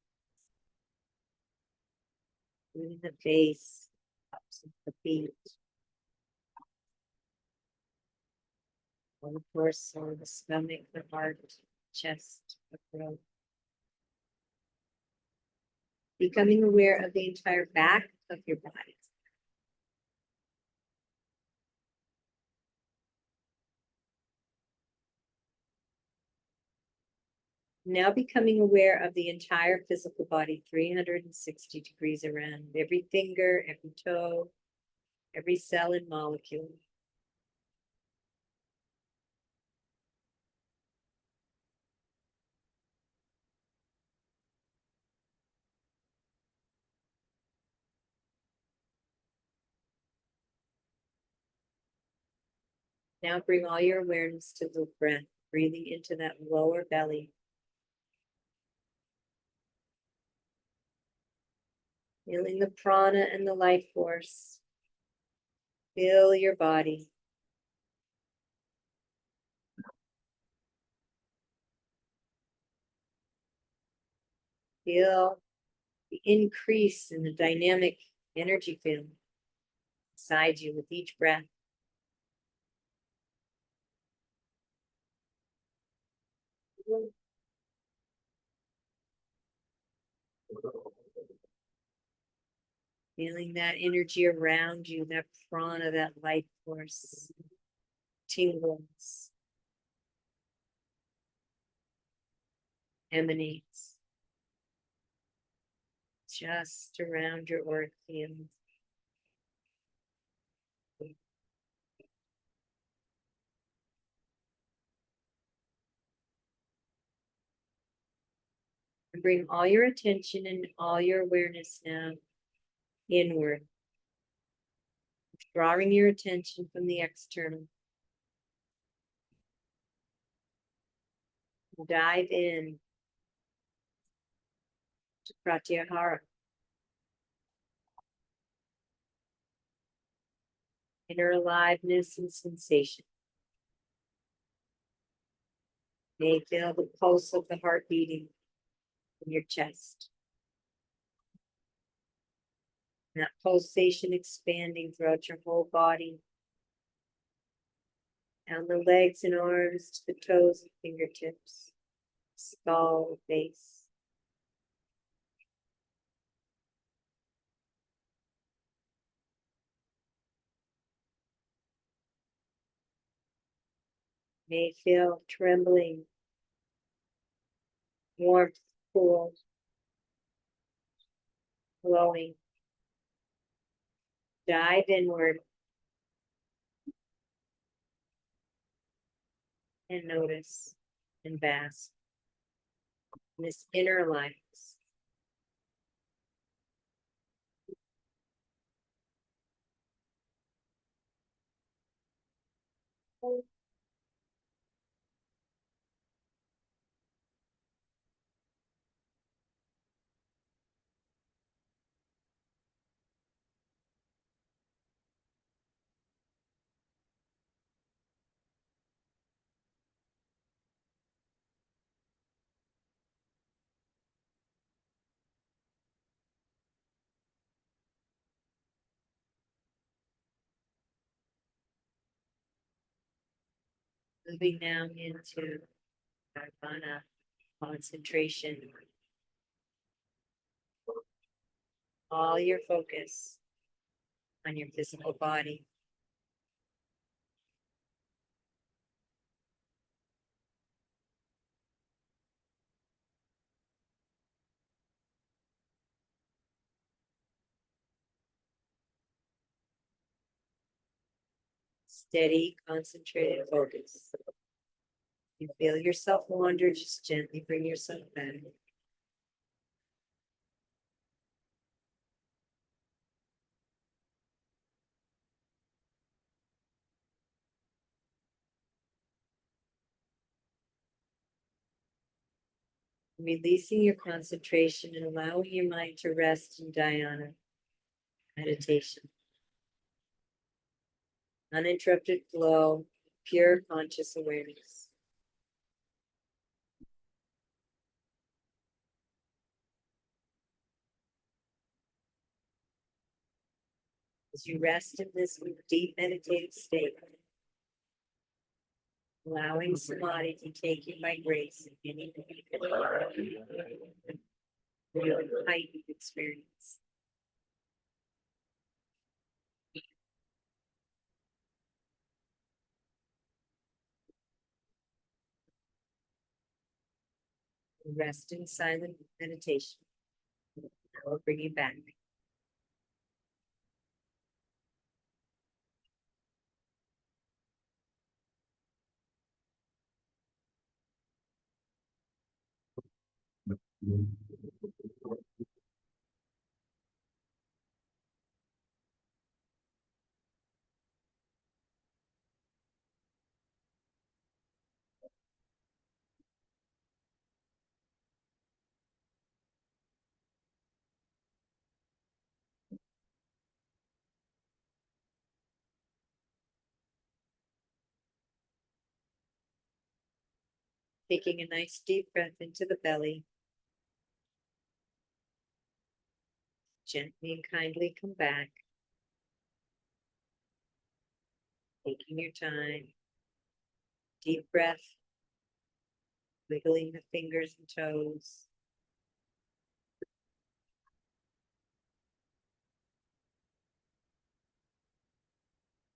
Including the face, the feet, the torso, the stomach, the heart, chest, the throat. Becoming aware of the entire back of your body. Now becoming aware of the entire physical body, 360 degrees around, every finger, every toe, every cell and molecule. Now bring all your awareness to the breath, breathing into that lower belly. Feeling the prana and the life force. Feel your body. Feel the increase in the dynamic energy field inside you with each breath. Feeling that energy around you, that prana, that life force, tingles, emanates just around your auric field. And bring all your attention and all your awareness now inward. Drawing your attention from the external. Dive in to Pratyahara. inner aliveness and sensation. May feel the pulse of the heart beating in your chest. And that pulsation expanding throughout your whole body. Down the legs and arms to the toes and fingertips. Skull, face. May feel trembling, warmth, cool, glowing. Dive inward and notice and bask in this inner aliveness. Moving now into bandhas concentration. All your focus on your physical body. Steady, concentrated focus. You feel yourself wander, just gently bring yourself back. Releasing your concentration and allowing your mind to rest in dhyana meditation. Uninterrupted flow, pure conscious awareness. As you rest in this deep meditative state, allowing samadhi to take you by grace in any real heightened experience. Rest in silent meditation. I will bring you back. Taking a nice deep breath into the belly. Gently and kindly come back. Taking your time. Deep breath. Wiggling the fingers and toes.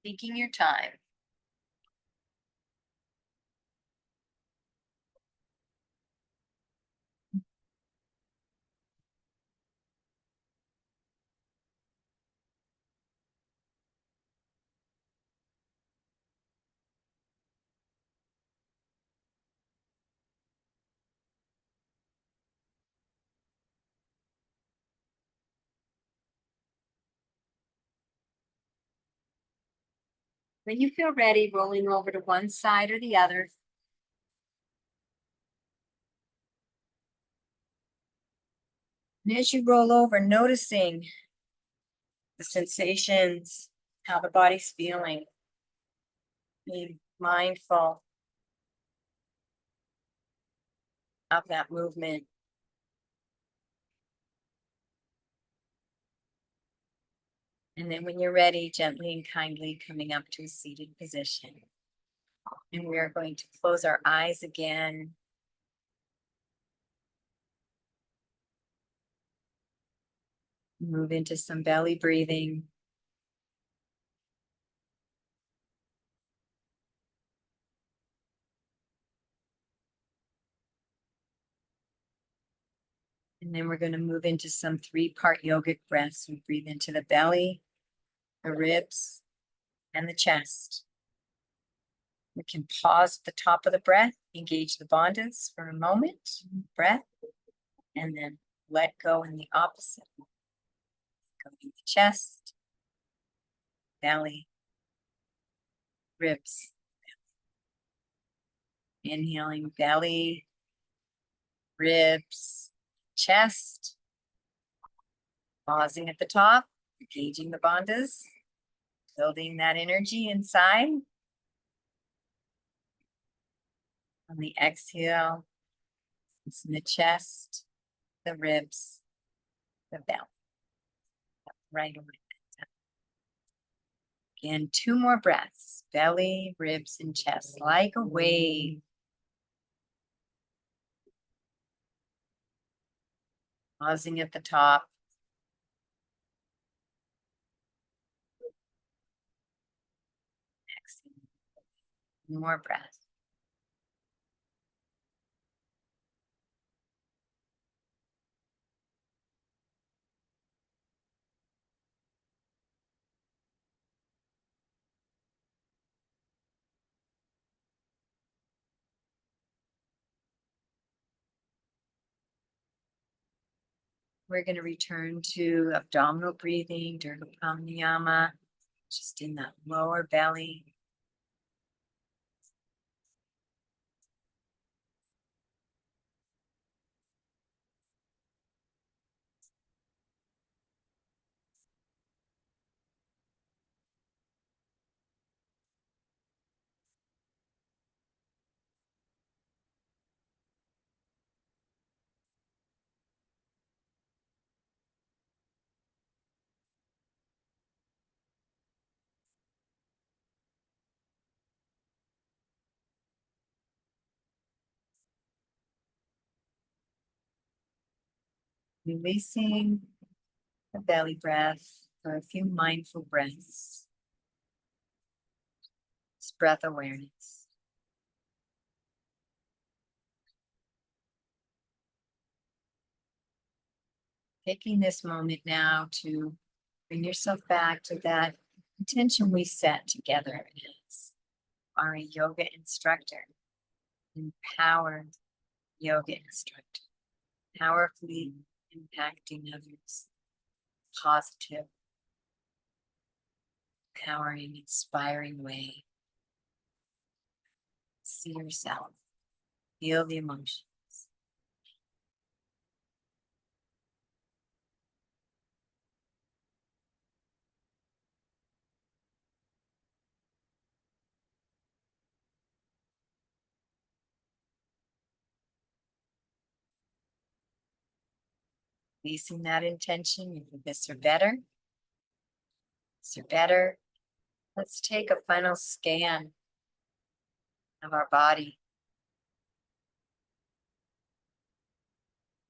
Taking your time. When you feel ready, rolling over to one side or the other. And as you roll over, noticing the sensations how the body's feeling. Be mindful of that movement. And then when you're ready, gently and kindly coming up to a seated position. And we are going to close our eyes again. Move into some belly breathing. And then we're going to move into some 3-part yogic breaths. We breathe into the belly, the ribs, and the chest. We can pause at the top of the breath, engage the bandhas for a moment, breath, and then let go in the opposite. Go to the chest, belly, ribs. Inhaling belly, ribs, chest. Pausing at the top, engaging the bandhas, building that energy inside. On the exhale, it's in the chest, the ribs, the belly. Right over. Again, 2 more breaths, belly, ribs, and chest, like a wave. Pausing at the top. Exhale. More breath. We're going to return to abdominal breathing, Dirga Pranayama, just in that lower belly. Releasing the belly breath for a few mindful breaths. It's breath awareness. Taking this moment now to bring yourself back to that intention we set together as our yoga instructor, empowered yoga instructor, powerfully impacting others, positive, empowering, inspiring way. See yourself, feel the emotions. Releasing that intention, you think this or better. This or better. Let's take a final scan of our body.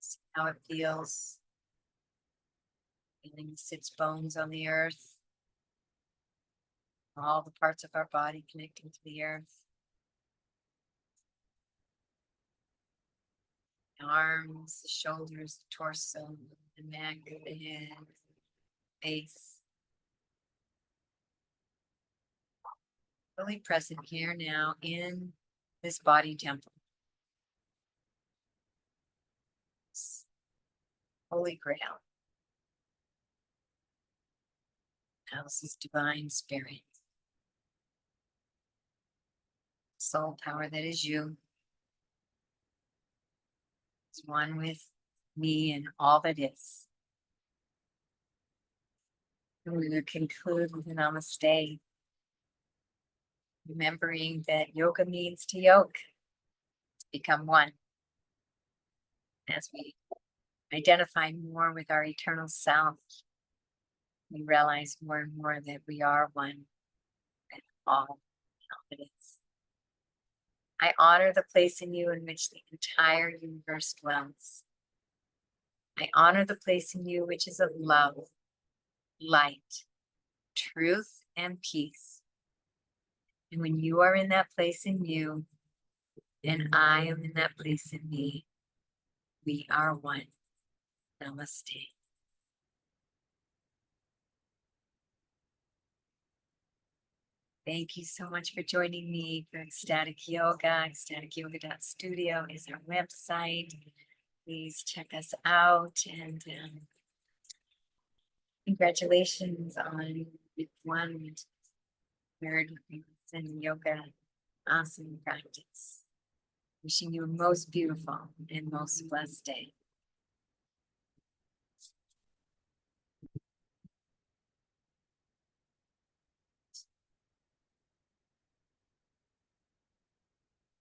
See how it feels. Feeling the sits bones on the earth. All the parts of our body connecting to the earth. The arms, the shoulders, the torso, the neck, the head, face. Fully present here now in this body temple. Holy Grail. Houses divine spirit. Soul power that is you. Is one with me and all that is. And we will conclude with a namaste. Remembering that yoga means to yoke, to become one. As we identify more with our eternal self, we realize more and more that we are one with all it is. I honor the place in you in which the entire universe dwells. I honor the place in you which is of love, light, truth, and peace. And when you are in that place in you, and I am in that place in me, we are one. Namaste. Thank you so much for joining me for Ecstatic Yoga. EcstaticYoga.studio is our website. Please check us out, and congratulations on one third and yoga asana practice. Wishing you a most beautiful and most blessed day.